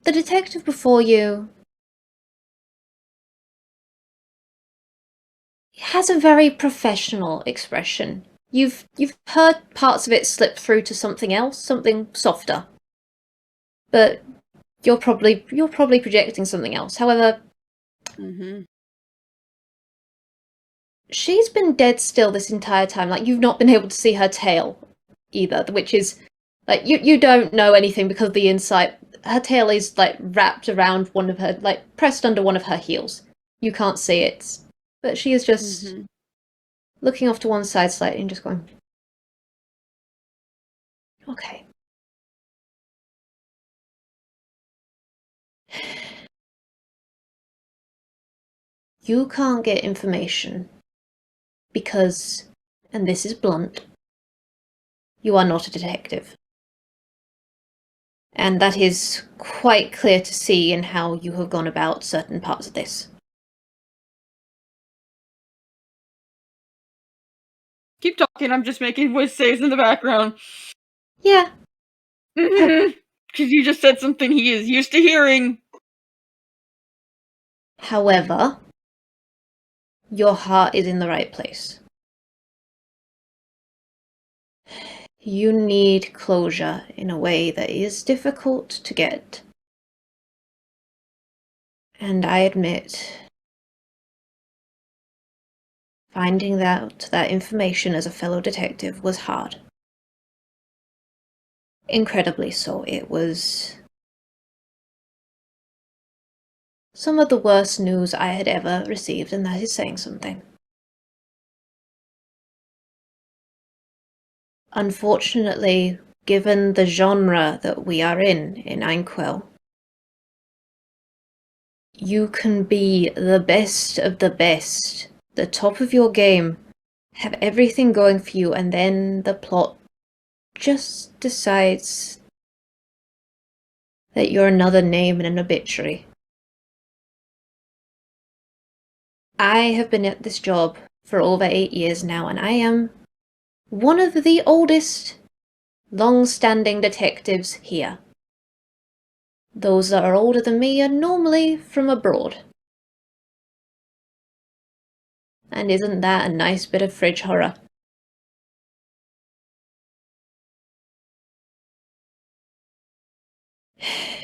The detective before you has a very professional expression. You've heard parts of it slip through to something else, something softer. But you're probably projecting something else. However, she's been dead still this entire time. Like, you've not been able to see her tail either, which is like you don't know anything because of the insight. Her tail is like wrapped around one of her, like pressed under one of her heels. You can't see it, but she is just looking off to one side slightly and just going, okay. You can't get information because, and this is blunt, you are not a detective. And that is quite clear to see in how you have gone about certain parts of this. Keep talking, I'm just making voice saves in the background. Yeah. Because you just said something he is used to hearing. However, your heart is in the right place. You need closure in a way that is difficult to get. And I admit, finding that information as a fellow detective was hard. Incredibly so. It was some of the worst news I had ever received, and that is saying something. Unfortunately, given the genre that we are in Inkwell, you can be the best of the best, the top of your game, have everything going for you, and then the plot just decides that you're another name in an obituary. I have been at this job for over 8 years now, and I am one of the oldest, long-standing detectives here. Those that are older than me are normally from abroad. And isn't that a nice bit of fridge horror?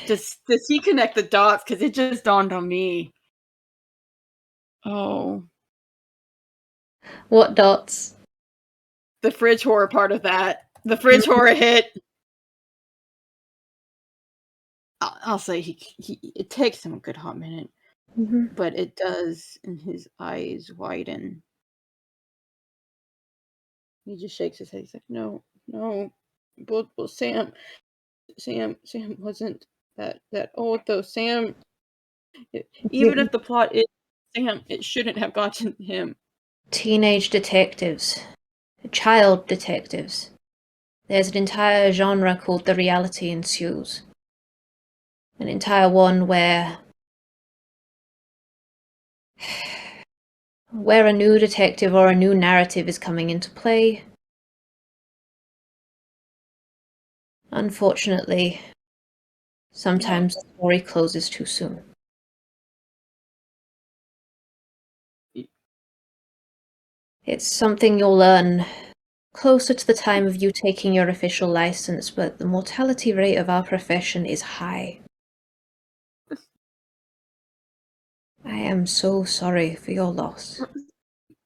Does he connect the dots? Because it just dawned on me. Oh. What dots? The fridge horror part of that. The fridge horror hit. I'll say it takes him a good hot minute. But it does, and his eyes widen. He just shakes his head. He's like, no. Well, Sam wasn't that old, though. Sam, even if the plot is Sam, it shouldn't have gotten him. Teenage detectives. Child detectives. There's an entire genre called The Reality Ensues. An entire one where a new detective or a new narrative is coming into play. Unfortunately, sometimes the story closes too soon. It's something you'll learn closer to the time of you taking your official license, but the mortality rate of our profession is high. I am so sorry for your loss.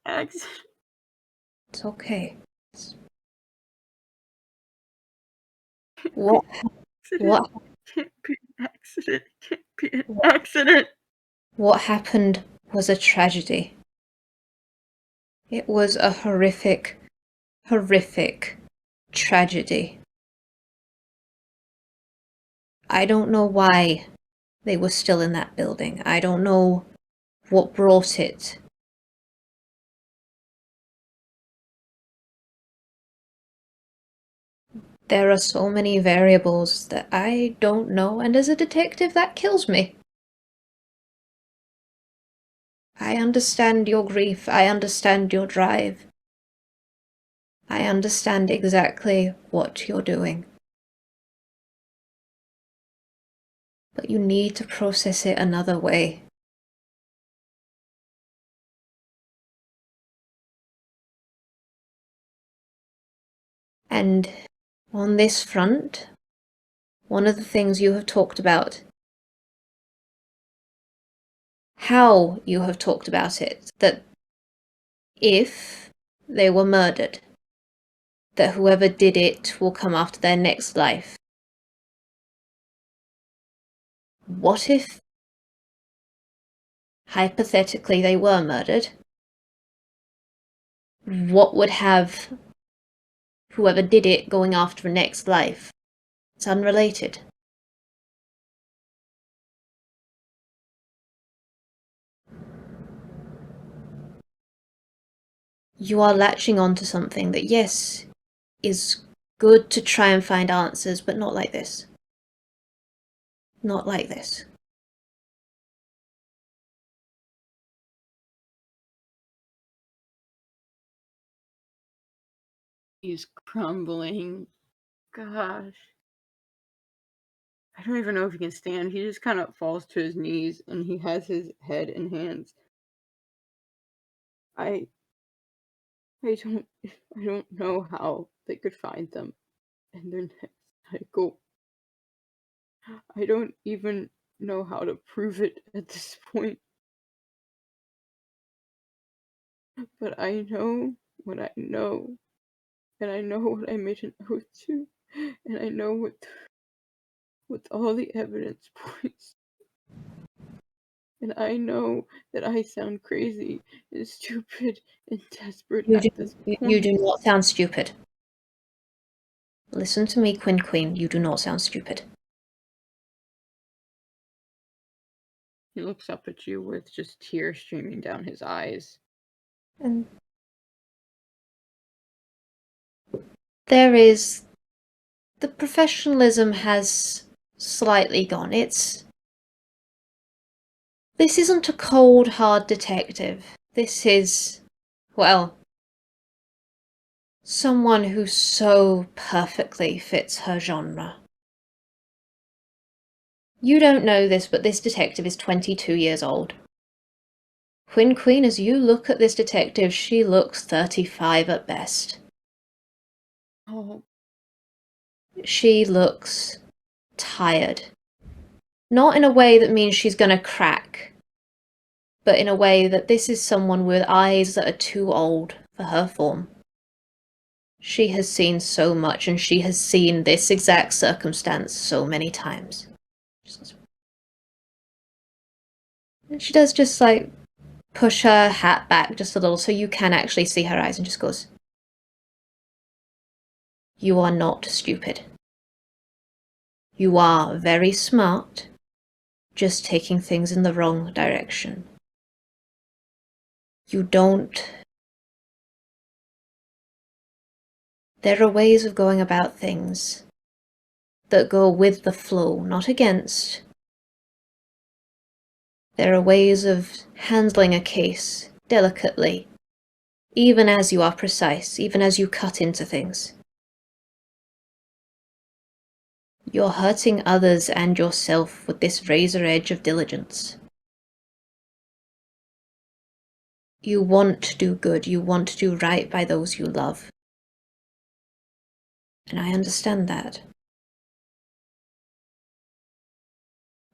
Angst. It's okay. What? What? Can't be an accident. Can't be an accident. What happened was a tragedy. It was a horrific, horrific tragedy. I don't know why they were still in that building. I don't know what brought it. There are so many variables that I don't know, and as a detective, that kills me. I understand your grief. I understand your drive. I understand exactly what you're doing. But you need to process it another way. And on this front, one of the things you have talked about, how you have talked about it, that if they were murdered, that whoever did it will come after their next life. What if, hypothetically, they were murdered? What would have whoever did it going after a next life? It's unrelated. You are latching onto something that, yes, is good to try and find answers, but not like this. Not like this. He's crumbling. Gosh. I don't even know if he can stand. He just kind of falls to his knees and he has his head in hands. I don't know how they could find them in their next cycle. I don't even know how to prove it at this point. But I know what I know. And I know what I made an oath to. And I know what all the evidence points. And I know that I sound crazy and stupid and desperate at this point. You do not sound stupid. Listen to me, Quinn Queen. You do not sound stupid. He looks up at you with just tears streaming down his eyes. And there is... the professionalism has slightly gone. This isn't a cold, hard detective. This is, well, someone who so perfectly fits her genre. You don't know this, but this detective is 22 years old. Quinn Queen, as you look at this detective, she looks 35 at best. Oh. She looks tired. Not in a way that means she's gonna crack, but in a way that this is someone with eyes that are too old for her form. She has seen so much, and she has seen this exact circumstance so many times. And she does just, like, push her hat back just a little so you can actually see her eyes, and just goes, "You are not stupid. You are very smart, just taking things in the wrong direction. You don't... There are ways of going about things that go with the flow, not against, There are ways of handling a case delicately, even as you are precise, even as you cut into things. You're hurting others and yourself with this razor edge of diligence. You want to do good, you want to do right by those you love. And I understand that.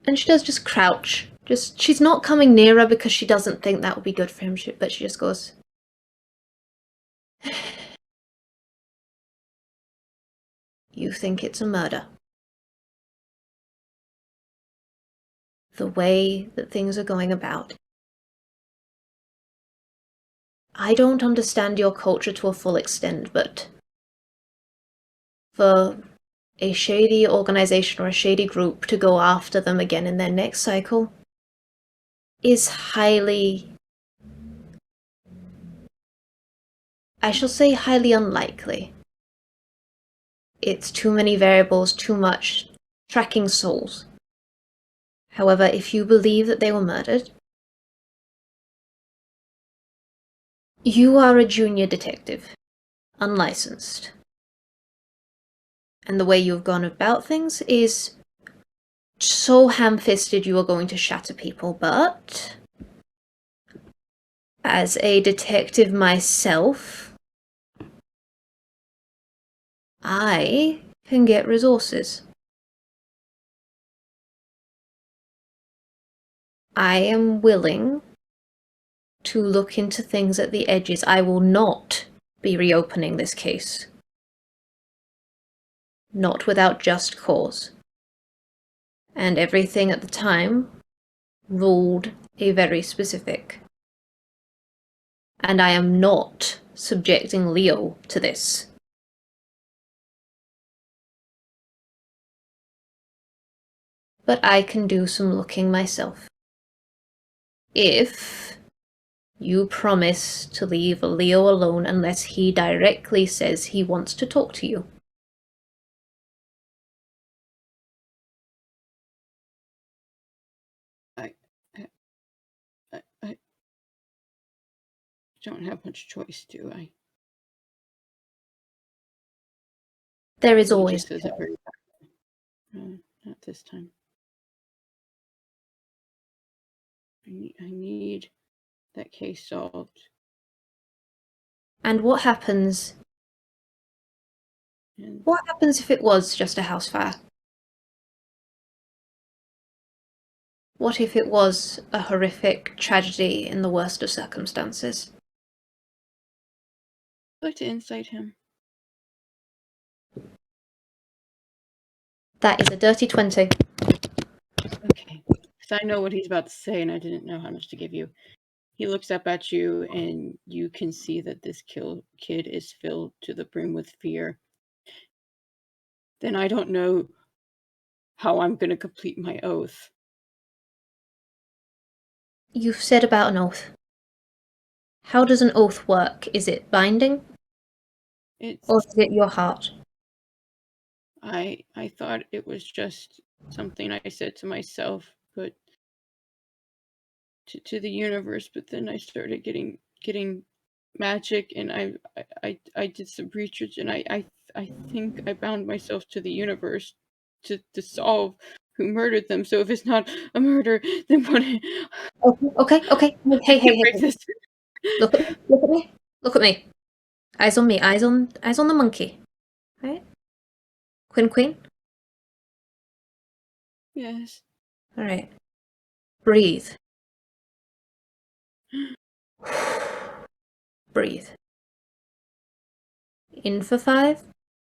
And she does just crouch. She's not coming nearer because she doesn't think that would be good for him, but she just goes, "You think it's a murder. The way that things are going about. I don't understand your culture to a full extent, but for a shady organization or a shady group to go after them again in their next cycle is highly, I shall say highly unlikely. It's too many variables, too much tracking souls. However, if you believe that they were murdered, you are a junior detective, unlicensed. And the way you've gone about things is so ham-fisted you are going to shatter people, but as a detective myself, I can get resources. I am willing to look into things at the edges. I will not be reopening this case. Not without just cause. And everything at the time ruled a very specific. And I am not subjecting Leo to this. But I can do some looking myself. If you promise to leave Leo alone unless he directly says he wants to talk to you. I don't have much choice, do I? There is He always. just says it very no, not this time. I need that case solved. And what happens? And What happens if it was just a house fire? What if it was a horrific tragedy in the worst of circumstances? I'd like to incite him. That is a dirty 20. Okay. Because I know what he's about to say and I didn't know how much to give you. He looks up at you and you can see that this kid is filled to the brim with fear. Then I don't know how I'm going to complete my oath. You've said about an oath. How does an oath work? Is it binding? Or is it your heart? I thought it was just something I said to myself, but to the universe. But then I started getting magic, and I did some research, and I think I bound myself to the universe to solve who murdered them. So if it's not a murder, then what? Okay. Hey. This. Look at me. Eyes on me. Eyes on the monkey. Right? Quinn Queen? Yes. Alright. Breathe. Breathe. In for 5,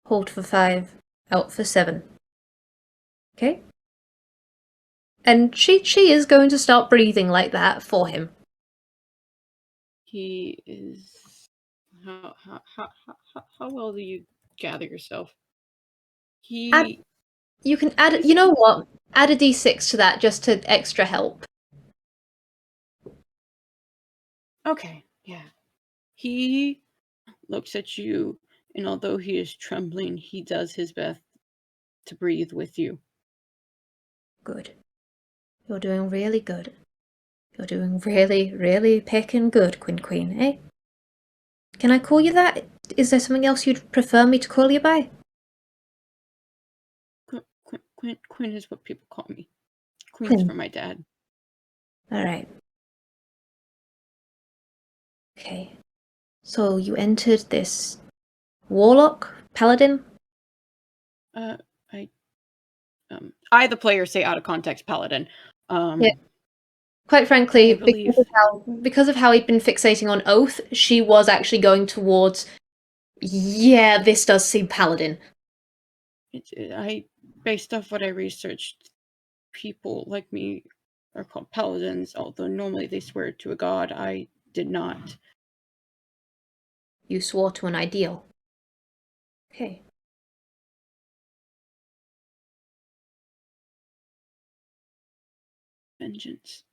hold for 5, out for 7. Okay? And she is going to start breathing like that for him. He is. How well do you gather yourself? You can add. You know what? Add a d6 to that just to extra help. Okay, yeah. He looks at you, and although he is trembling, he does his best to breathe with you. Good. You're doing really good. You're doing really, really picking good, Quinn Queen, eh? Can I call you that? Is there something else you'd prefer me to call you by? Quinn is what people call me. Queen's Quinn. for my dad. Alright. Okay. So you entered this warlock? Paladin? I, the player, say out of context paladin. Yeah. Quite frankly, I believe because of how he'd been fixating on oath, she was actually going towards, yeah, this does seem paladin. based off what I researched, people like me are called paladins, although normally they swear to a god. I did not. You swore to an ideal. Okay. Vengeance.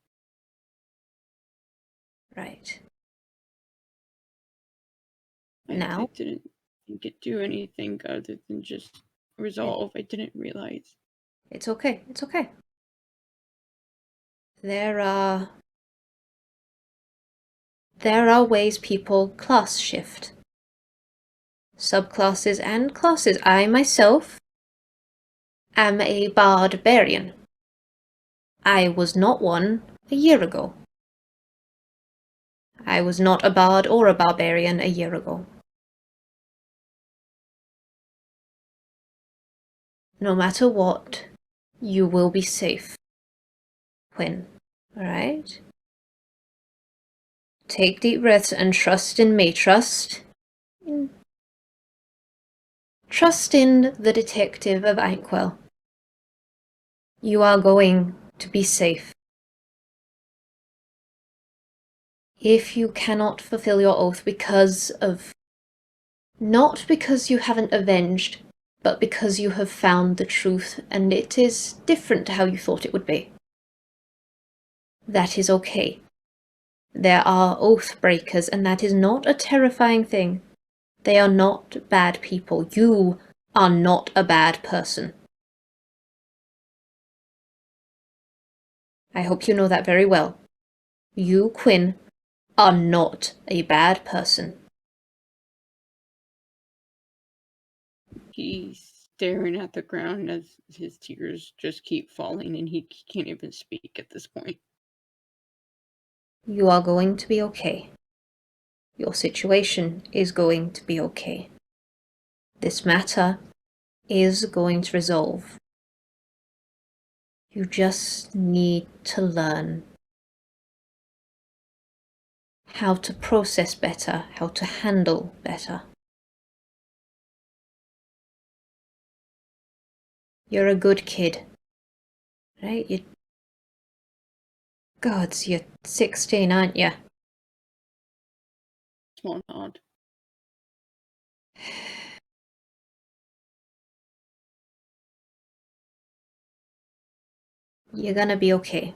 Right. I Now? didn't think it do anything other than just resolve. I didn't realize. It's okay. It's okay. There are ways people class shift. Subclasses and classes. I myself am a barbarian. I was not one a year ago. I was not a bard or a barbarian a year ago. No matter what, you will be safe, Quinn. Alright? Take deep breaths and trust in me. Trust in the detective of Inkwell. You are going to be safe. If you cannot fulfill your oath not because you haven't avenged, but because you have found the truth and it is different to how you thought it would be, that is okay. There are oath breakers, and that is not a terrifying thing. They are not bad people. You are not a bad person. I hope you know that very well. You, Quinn, are not a bad person. He's staring at the ground as his tears just keep falling and he can't even speak at this point. You are going to be okay. Your situation is going to be okay. This matter is going to resolve. You just need to learn how to process better, how to handle better. You're a good kid, right? Gods, you're 16, aren't you? Small nod. You're gonna be okay.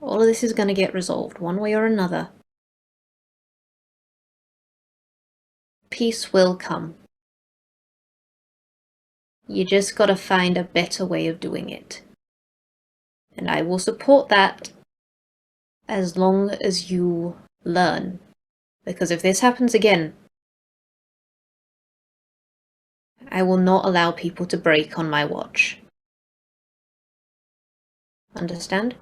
All of this is gonna get resolved, one way or another. Peace will come. You just gotta find a better way of doing it. And I will support that as long as you learn. Because if this happens again, I will not allow people to break on my watch. Understand?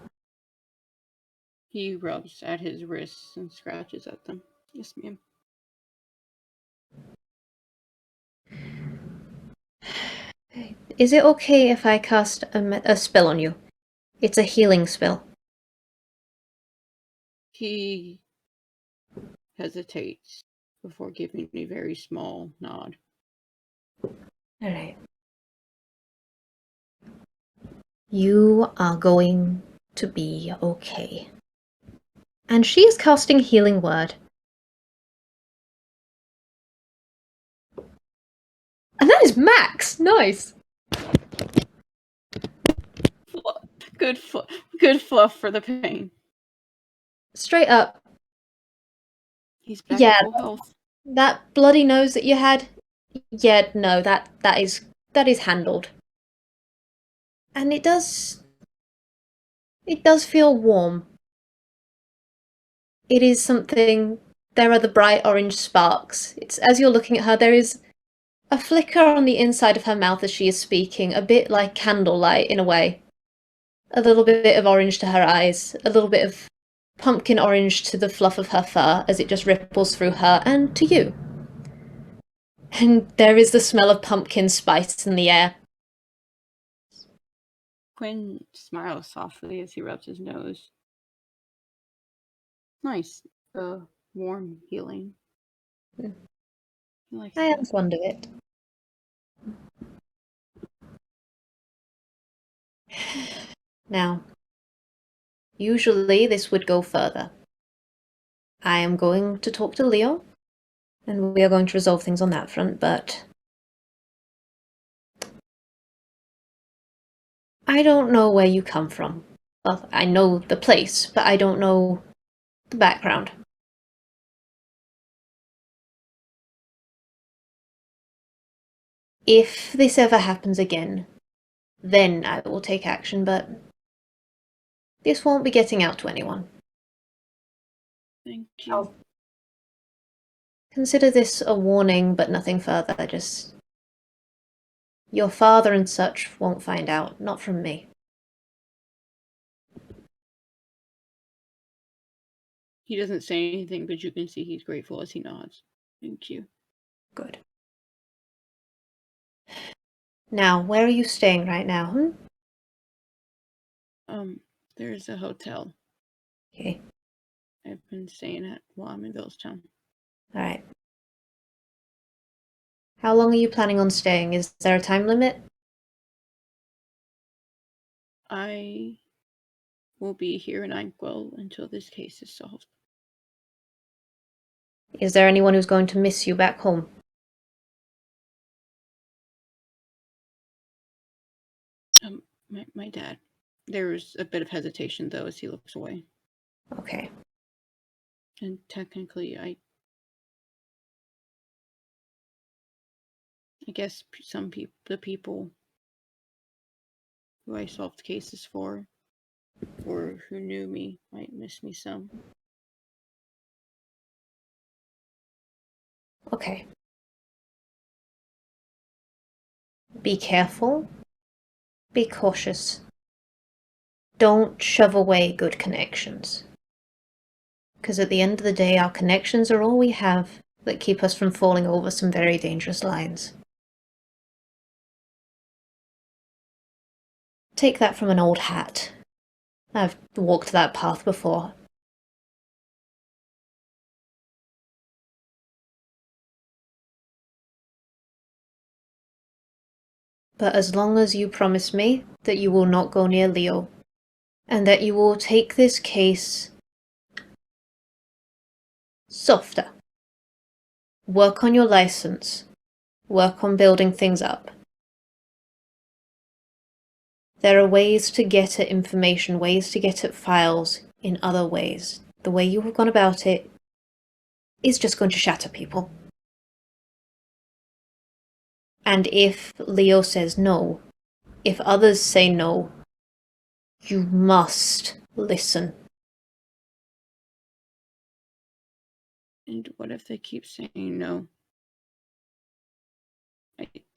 He rubs at his wrists and scratches at them. Yes, ma'am. Is it okay if I cast a spell on you? It's a healing spell. He hesitates before giving a very small nod. Alright. You are going to be okay. And she is casting Healing Word. And that is max! Nice! Good fluff for the pain. Straight up. He's back Yeah. to full health. That bloody nose that you had, yeah, no, that is handled. And it does feel warm. It is something. There are the bright orange sparks. It's as you're looking at her, there is a flicker on the inside of her mouth as she is speaking, a bit like candlelight in a way. A little bit of orange to her eyes, a little bit of pumpkin orange to the fluff of her fur as it just ripples through her and to you. And there is the smell of pumpkin spice in the air. Quinn smiles softly as he rubs his nose. Nice. Warm healing. Yeah. He likes I am that. fond of it. Now, usually this would go further. I am going to talk to Leo, and we are going to resolve things on that front, but I don't know where you come from. Well, I know the place, but I don't know the background. If this ever happens again, then I will take action, but this won't be getting out to anyone. Thank you. Consider this a warning, but nothing further. Just your father and such won't find out, not from me. He doesn't say anything, but you can see he's grateful as he nods. Thank you. Good. Now, where are you staying right now? There's a hotel Okay. I've been staying at while I'm in Villagetown. Alright. How long are you planning on staying? Is there a time limit? I will be here in Inkwell until this case is solved. Is there anyone who's going to miss you back home? My dad. There's a bit of hesitation, though, as he looks away. Okay. And technically, I guess the people who I solved cases for, or who knew me, might miss me some. Okay. Be careful. Be cautious. Don't shove away good connections. Because at the end of the day, our connections are all we have that keep us from falling over some very dangerous lines. Take that from an old hat. I've walked that path before. But as long as you promise me that you will not go near Leo, and that you will take this case softer. Work on your license. Work on building things up. There are ways to get at information, ways to get at files in other ways. The way you have gone about it is just going to shatter people. And if Leo says no, if others say no, you must listen. And what if they keep saying no?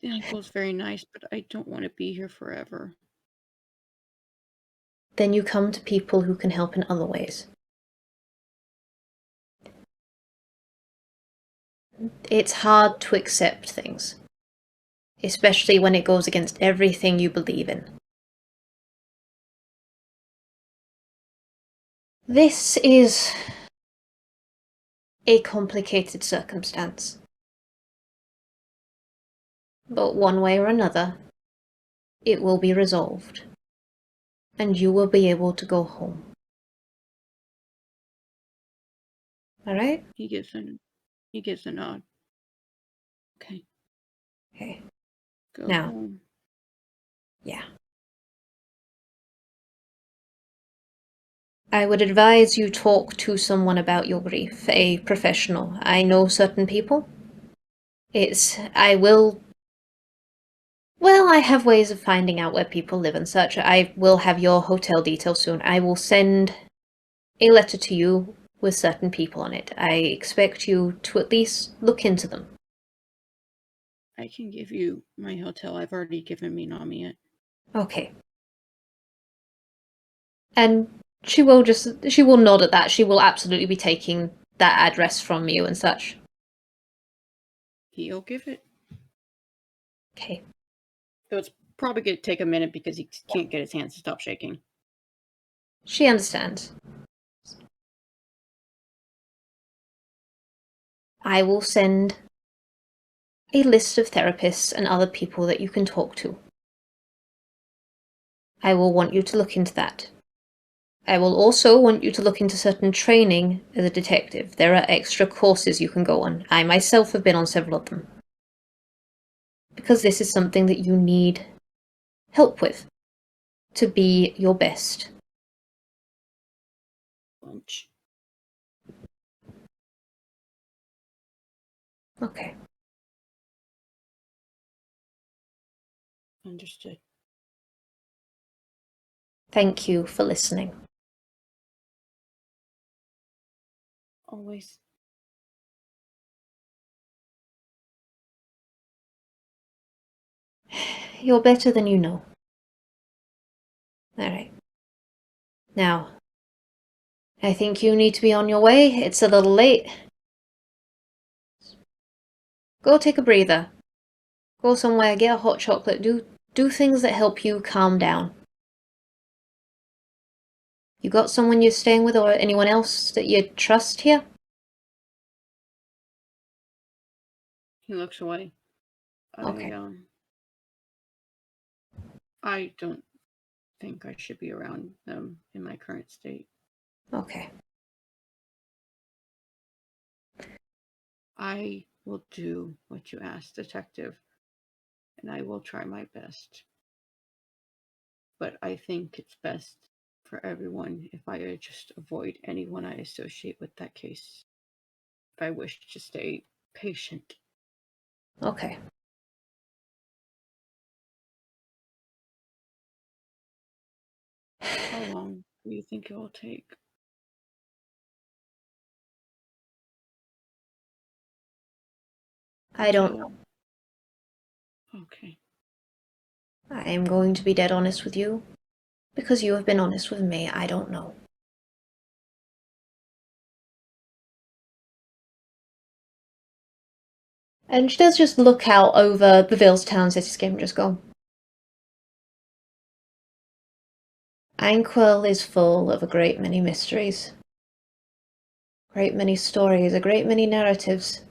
Inkwell's very nice, but I don't want to be here forever. Then you come to people who can help in other ways. It's hard to accept things, especially when it goes against everything you believe in. This is a complicated circumstance. But one way or another, it will be resolved, and you will be able to go home. Alright? He gives a nod. Okay. Okay. Go Now. home. Yeah. I would advise you talk to someone about your grief, a professional. I know certain people. I have ways of finding out where people live and such. I will have your hotel details soon. I will send a letter to you with certain people on it. I expect you to at least look into them. I can give you my hotel. I've already given Minami it. Okay. And she will nod at that. She will absolutely be taking that address from you and such. He'll give it. Okay. So it's probably going to take a minute because he can't get his hands to stop shaking. She understands. I will send a list of therapists and other people that you can talk to. I will want you to look into that. I will also want you to look into certain training as a detective. There are extra courses you can go on. I myself have been on several of them. Because this is something that you need help with to be your best. Lunch. Okay. Understood. Thank you for listening. Always. You're better than you know. Alright. Now, I think you need to be on your way. It's a little late. Go take a breather. Go somewhere, get a hot chocolate. Do things that help you calm down. You got someone you're staying with or anyone else that you trust here? He looks away. Okay. I don't think I should be around them in my current state. Okay. I will do what you asked, detective, and I will try my best. But I think it's best for everyone if I just avoid anyone I associate with that case. If I wish to stay patient. Okay. How long do you think it will take? I don't know. Okay. I am going to be dead honest with you. Because you have been honest with me, I don't know. And she does just look out over the Ville's town cityscape and just go. Anquil is full of a great many mysteries. Great many stories, a great many narratives.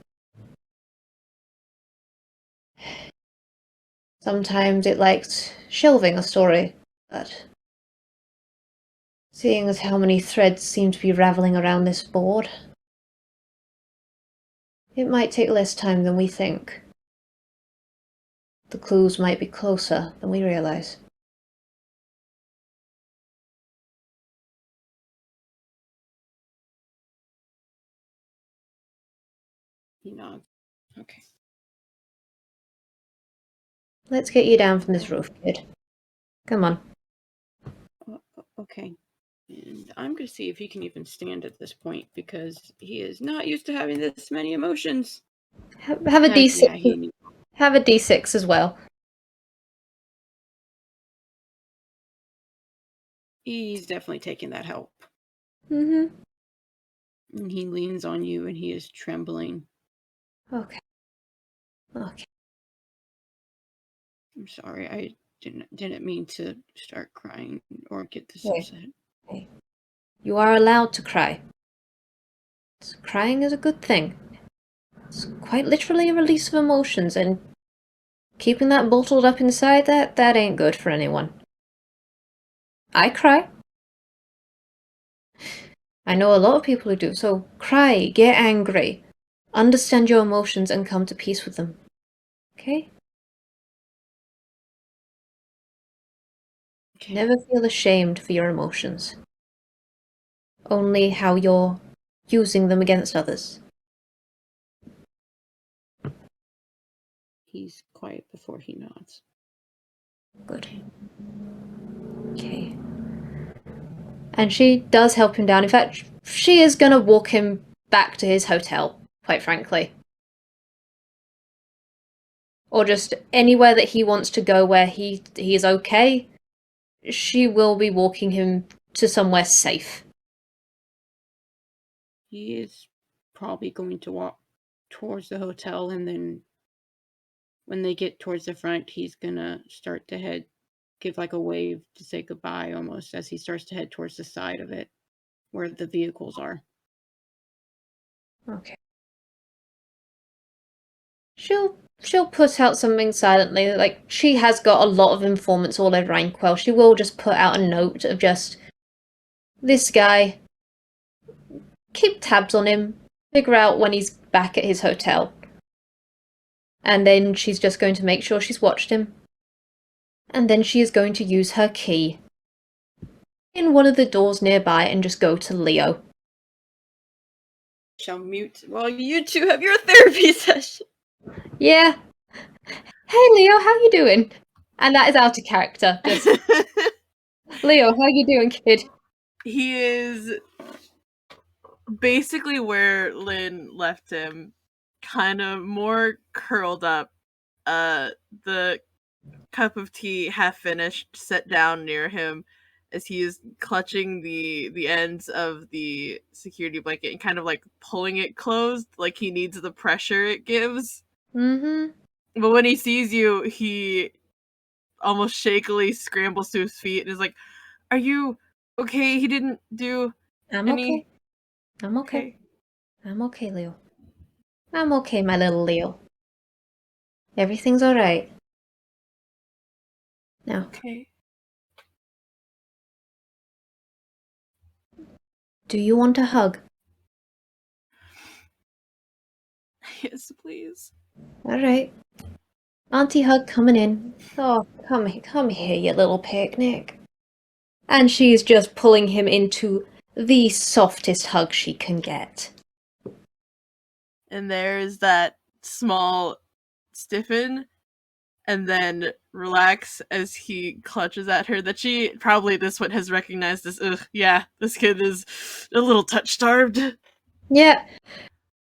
Sometimes it likes shelving a story, but seeing as how many threads seem to be raveling around this board, it might take less time than we think. The clues might be closer than we realize. He nods. Okay. Let's get you down from this roof, kid. Come on. Okay. And I'm going to see if he can even stand at this point because he is not used to having this many emotions. Have a D6. Yeah, Have a D6 as well. he's definitely taking that help. Mm-hmm. And he leans on you and he is trembling. Okay. Okay. I'm sorry, I didn't mean to start crying or get this Okay. upset. Okay. You are allowed to cry. Crying is a good thing. It's quite literally a release of emotions, and keeping that bottled up inside, that ain't good for anyone. I cry. I know a lot of people who do, so cry, get angry, understand your emotions, and come to peace with them. Okay? Never feel ashamed for your emotions. Only how you're using them against others. He's quiet before he nods. Good. Okay. And she does help him down. In fact, she is gonna walk him back to his hotel, quite frankly. Or just anywhere that he wants to go where he is okay. She will be walking him to somewhere safe. He is probably going to walk towards the hotel, and then when they get towards the front, he's gonna start to give like a wave to say goodbye almost as he starts to head towards the side of it where the vehicles are. Okay. She'll put out something silently. Like, she has got a lot of informants all over Inkwell. She will just put out a note of just, this guy, keep tabs on him, figure out when he's back at his hotel. And then she's just going to make sure she's watched him. And then she is going to use her key in one of the doors nearby and just go to Leo. Shall mute while you two have your therapy session. Yeah. Hey Leo, how you doing? And that is out of character. Just, Leo, how you doing, kid? He is basically where Lynn left him, kind of more curled up. The cup of tea half finished, set down near him as he is clutching the ends of the security blanket and kind of like pulling it closed, like he needs the pressure it gives. Mm-hmm. But when he sees you, he almost shakily scrambles to his feet and is like, "Are you okay? He didn't do I'm any." okay. I'm okay. I'm okay, Leo. I'm okay, my little Leo. Everything's alright. Now, Okay. do you want a hug? Yes, please. Alright. Auntie Hug coming in. Oh, come here, you little picnic. And she's just pulling him into the softest hug she can get. And there's that small stiffen and then relax as he clutches at her, that she probably this one has recognized this. Yeah, this kid is a little touch starved. Yeah.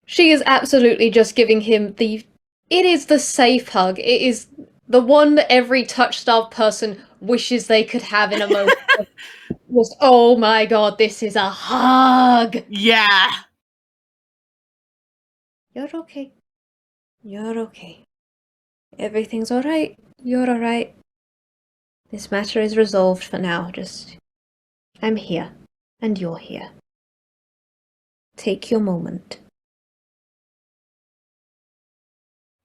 She is absolutely just giving him it is the safe hug. It is the one that every touch-starved person wishes they could have in a moment. Just, oh my god, this is a hug! Yeah. You're okay. You're okay. Everything's alright. You're alright. This matter is resolved for now. I'm here. And you're here. Take your moment.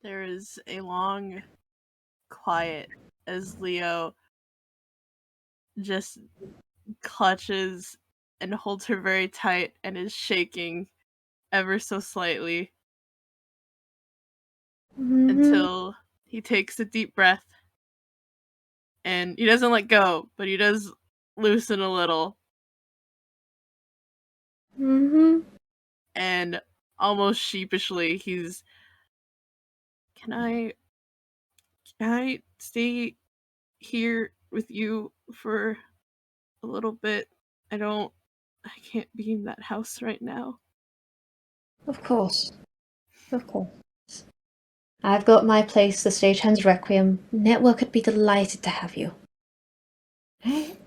There is a long quiet as Leo just clutches and holds her very tight and is shaking ever so slightly until he takes a deep breath and he doesn't let go, but he does loosen a little. And almost sheepishly he's, can I stay here with you for a little bit? I can't be in that house right now. Of course. Of course. I've got my place, the Stagehand's Requiem. Network would be delighted to have you. Right?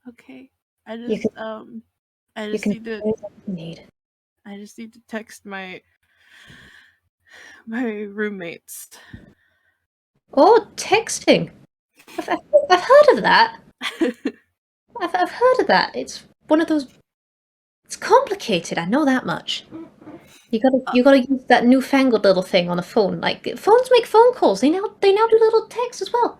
Okay. I You just can, I you just can need to do what you need. I just need to text my roommates. Oh, texting. I've heard of that. I've heard of that. It's one of those. It's complicated. I know that much. You gotta use that newfangled little thing on a phone. Like, phones make phone calls. They now do little text as well.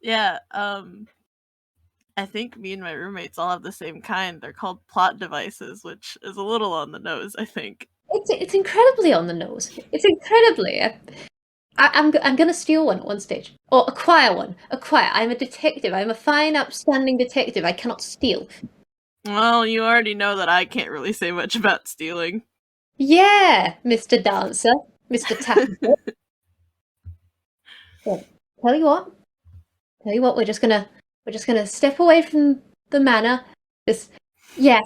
Yeah, I think me and my roommates all have the same kind. They're called plot devices, which is a little on the nose, I think. It's incredibly on the nose. It's incredibly. I'm gonna steal one at one stage, or acquire one. Acquire. I'm a detective. I'm a fine, upstanding detective. I cannot steal. Well, you already know that I can't really say much about stealing. Yeah, Mr. Dancer, Mr. Tapper. Well, tell you what. We're just gonna step away from the manor. Yeah.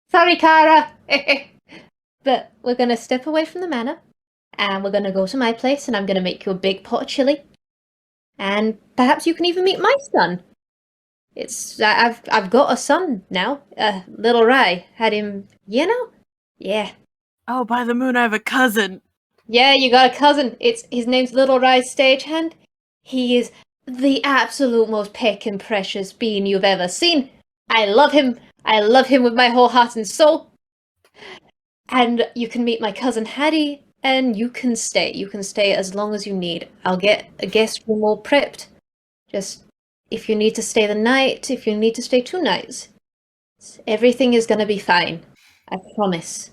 Sorry, Kara. But we're gonna step away from the manor, and we're gonna go to my place, and I'm gonna make you a big pot of chili, and perhaps you can even meet my son. I've got a son now. Little Ray had him. Yeah. Oh, by the moon, I have a cousin. Yeah, you got a cousin. His name's Little Ray Stagehand. He is the absolute most peck and precious being you've ever seen. I love him. I love him with my whole heart and soul. And you can meet my cousin Hattie, and you can stay. You can stay as long as you need. I'll get a guest room all prepped. Just if you need to stay the night, if you need to stay 2 nights, everything is gonna be fine. I promise.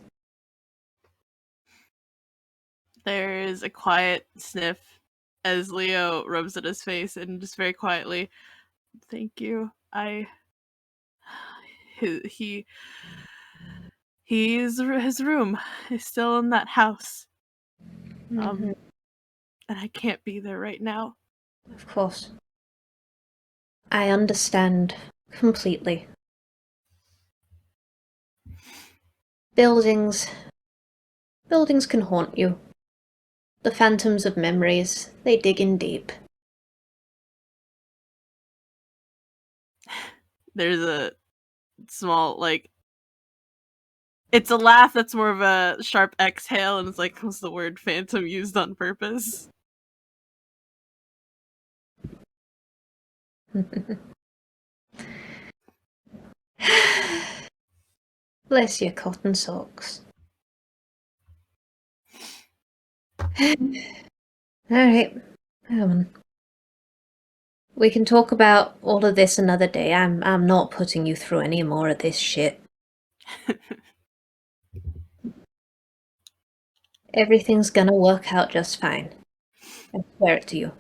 There is a quiet sniff as Leo rubs at his face and just very quietly, "Thank you. His room is still in that house. And I can't be there right now." Of course. I understand completely. Buildings can haunt you. The phantoms of memories, they dig in deep. There's a small, like, it's a laugh that's more of a sharp exhale, and it's like, was the word phantom used on purpose? Bless your cotton socks. Alright, come on. We can talk about all of this another day. I'm not putting you through any more of this shit. Everything's gonna work out just fine. I swear it to you.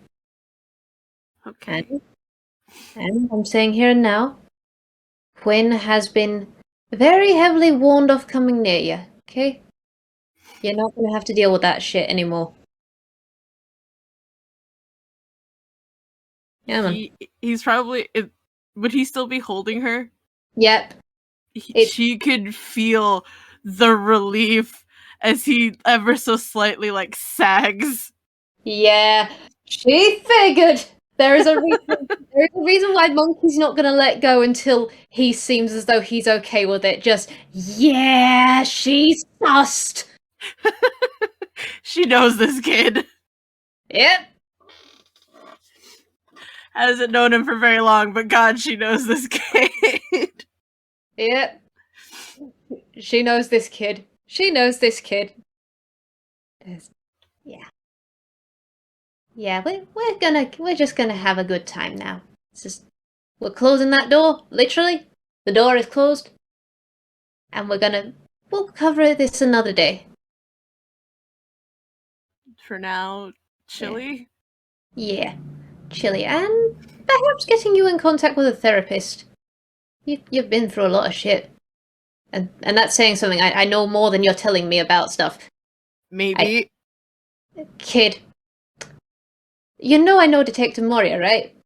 Okay. And I'm saying here and now, Quinn has been very heavily warned off coming near you, okay? You're not gonna have to deal with that shit anymore. Yeah, man. He's probably... would he still be holding her? Yep. She could feel the relief as he ever so slightly, like, sags. Yeah, she figured. There is a reason why Monkey's not gonna let go until he seems as though he's okay with it. Just, yeah, she's sussed. She knows this kid. Yep. Hasn't known him for very long, but God, she knows this kid. Yep. She knows this kid. She knows this kid. Yeah. Yeah, we're just gonna have a good time now. It's just, we're closing that door, literally. The door is closed. And we'll cover this another day. For now, chilly? Yeah, chilly. And perhaps getting you in contact with a therapist. You've been through a lot of shit. And that's saying something. I know more than you're telling me about stuff. Maybe. Kid. You know I know Detective Moria, right?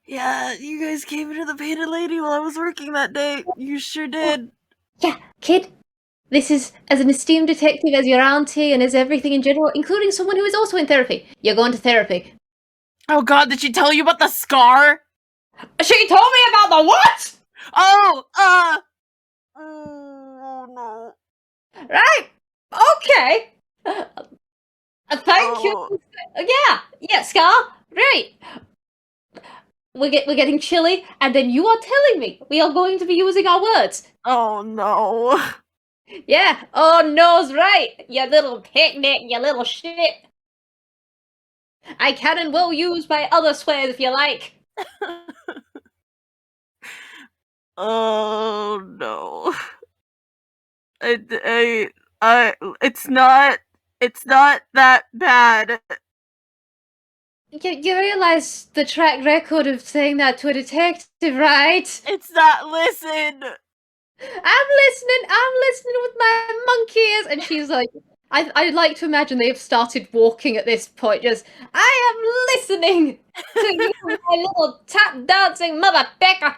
Yeah, you guys came into the Painted Lady while I was working that day. You sure did. Yeah, kid. This is as an esteemed detective as your auntie and as everything in general, including someone who is also in therapy. You're going to therapy. Oh God, did she tell you about the scar? She told me about the what? Oh, oh no. Right. Okay. Thank you. Yeah, Scar. Right. We're getting chilly, and then you are telling me we are going to be using our words. Oh no. Yeah. Oh no's right. You little picnic, you little shit. I can and will use my other swears if you like. Oh no. It's not that bad. You realize the track record of saying that to a detective, right? It's not, listen. I'm listening with my monkey ears. And she's like, I'd like to imagine they've started walking at this point, just, I am listening to you, my little tap dancing motherfucker.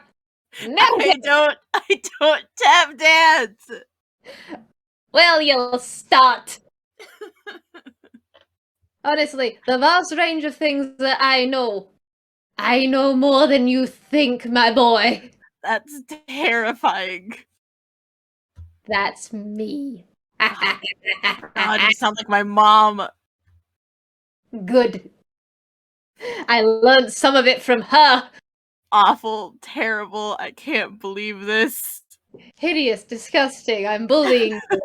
No! I don't tap dance! Well, you'll start. Honestly, the vast range of things that I know more than you think, my boy. That's terrifying. That's me. God, you sound like my mom. Good. I learned some of it from her. Awful, terrible, I can't believe this. Hideous, disgusting. I'm bullying you.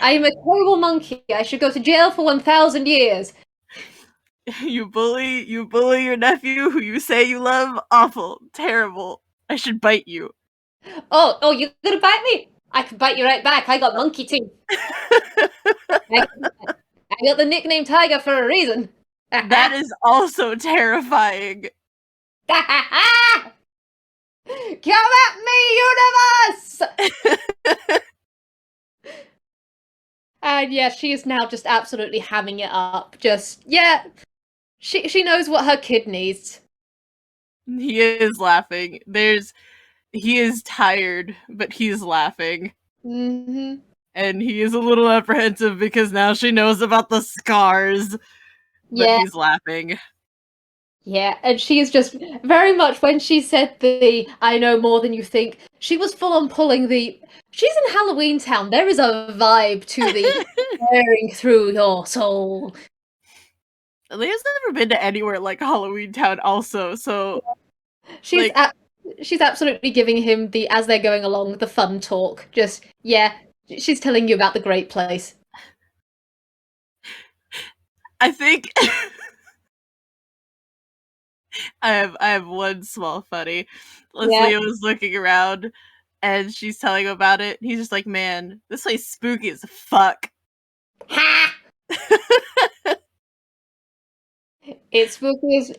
I am a terrible monkey. I should go to jail for 1,000 years. You bully your nephew who you say you love. Awful, terrible. I should bite you. Oh, you're gonna bite me? I can bite you right back. I got monkey teeth. I got the nickname Tiger for a reason. That is also terrifying. Come at me, universe! And yeah, she is now just absolutely hamming it up. Just, yeah, she knows what her kid needs. He is laughing. He is tired, but he's laughing. Mm-hmm. And he is a little apprehensive because now she knows about the scars. But Yeah. he's laughing. Yeah, and she is just very much, when she said the I know more than you think, she was full on pulling the she's in Halloween Town. There is a vibe to the tearing through your soul. Leah's never been to anywhere like Halloween Town also, so She's she's absolutely giving him the, as they're going along, the fun talk. Just, yeah, she's telling you about the great place. I think I have one small funny. Leo was looking around and she's telling him about it. He's just like, man, this place spooky as fuck. Ha! It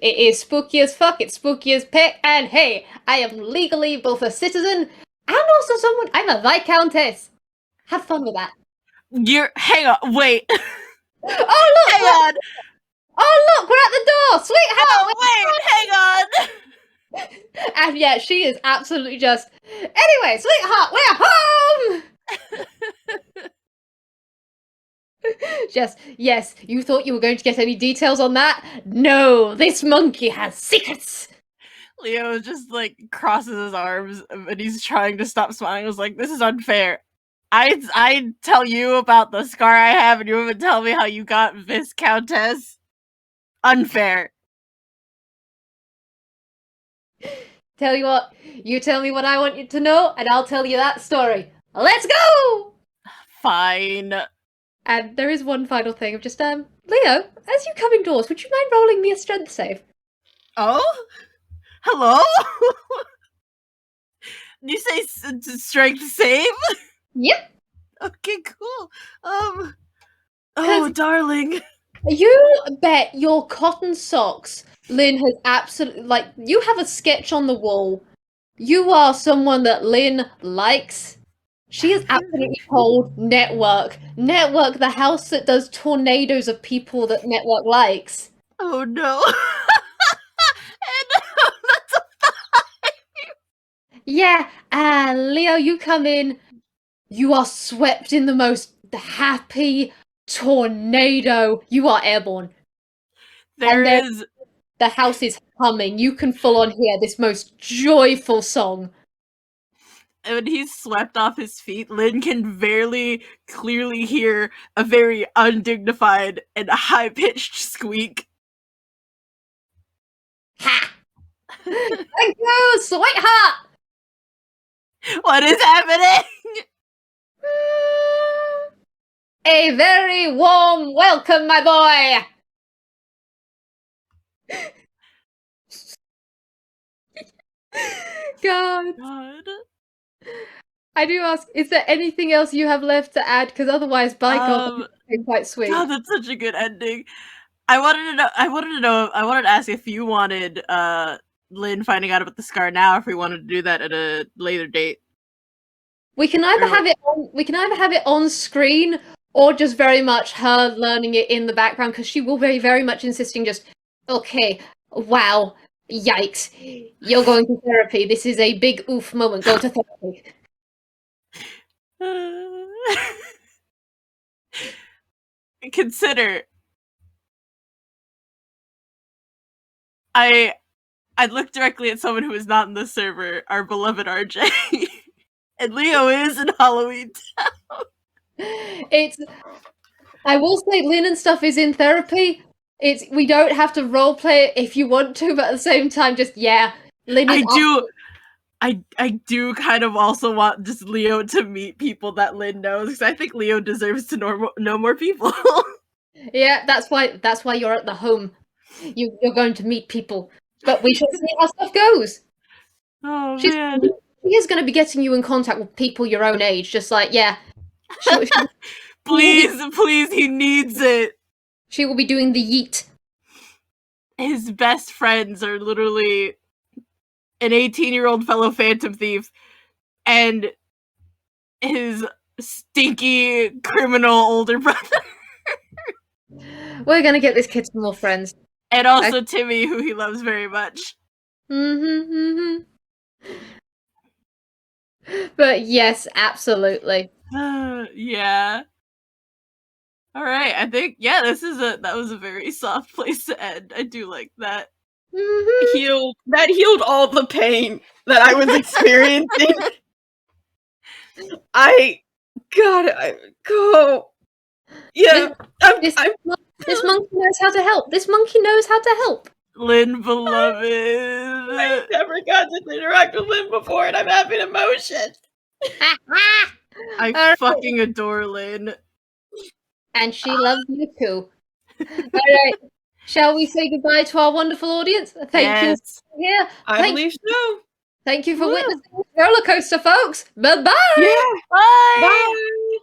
is spooky as fuck, it's spooky as pick, and hey, I am legally both a citizen and also someone, I'm a Viscountess. Have fun with that. Hang on, wait. Oh look! Hang on! Oh look, we're at the door! Sweetheart! Oh, wait, hang on! And yeah, she is absolutely just, anyway, sweetheart, we're home! Just, yes, you thought you were going to get any details on that? No, this monkey has secrets! Leo just like crosses his arms and he's trying to stop smiling. I was like, this is unfair. I tell you about the scar I have and you even tell me how you got Viscountess. Unfair. Tell you what, you tell me what I want you to know, and I'll tell you that story. Let's go! Fine. And there is one final thing of just, Leo, as you come indoors, would you mind rolling me a strength save? Oh? Hello? Did you say strength save? Yep. Okay, cool. Oh, darling. You bet your cotton socks Lynn has absolutely, like, you have a sketch on the wall. You are someone that Lynn likes. She is absolutely told Network. Network, the house that does tornadoes of people that Network likes. Oh no. That's a Yeah, Leo, you come in. You are swept in the most happy tornado. You are airborne. The house is humming. You can full on hear this most joyful song. And when he's swept off his feet, Lynn can very clearly hear a very undignified and high-pitched squeak. Ha! Thank you, sweetheart! What is happening? A very warm welcome, my boy! God. I do ask, is there anything else you have left to add? Because otherwise, by God, it's quite sweet. God, that's such a good ending. I wanted to ask if you wanted Lynn finding out about the scar now, if we wanted to do that at a later date. We can either have it on screen, or just very much her learning it in the background, because she will be very much insisting just, okay, wow, Yikes. You're going to therapy. This is a big oof moment. Go to therapy. Consider I look directly at someone who is not in the server, our beloved RJ. And Leo is in Halloween. I will say Lynn and stuff is in therapy. We don't have to roleplay it if you want to, but at the same time, just Lynn is I do kind of also want just Leo to meet people that Lynn knows, because I think Leo deserves to know more people. Yeah, that's why you're at the home. You're going to meet people. But we shall see how stuff goes. Oh She man. is going to be getting you in contact with people your own age, just like, Please, he needs it. She will be doing the yeet. His best friends are literally an 18-year-old fellow phantom thief and his stinky criminal older brother. We're going to get this kid some more friends. And also Timmy, who he loves very much. But yes, absolutely. Yeah. All right, I think that was a very soft place to end. I do like that. That healed all the pain that I was experiencing. Yeah, this monkey knows how to help. This monkey knows how to help. Lynn, beloved. I never got to interact with Lynn before, and I'm having emotions. I fucking adore Lynn. And she loves you too. Alright. Shall we say goodbye to our wonderful audience? Thank you. Yeah. I believe so. Thank you for witnessing this roller coaster, folks. Bye-bye. Yeah. Bye. Bye.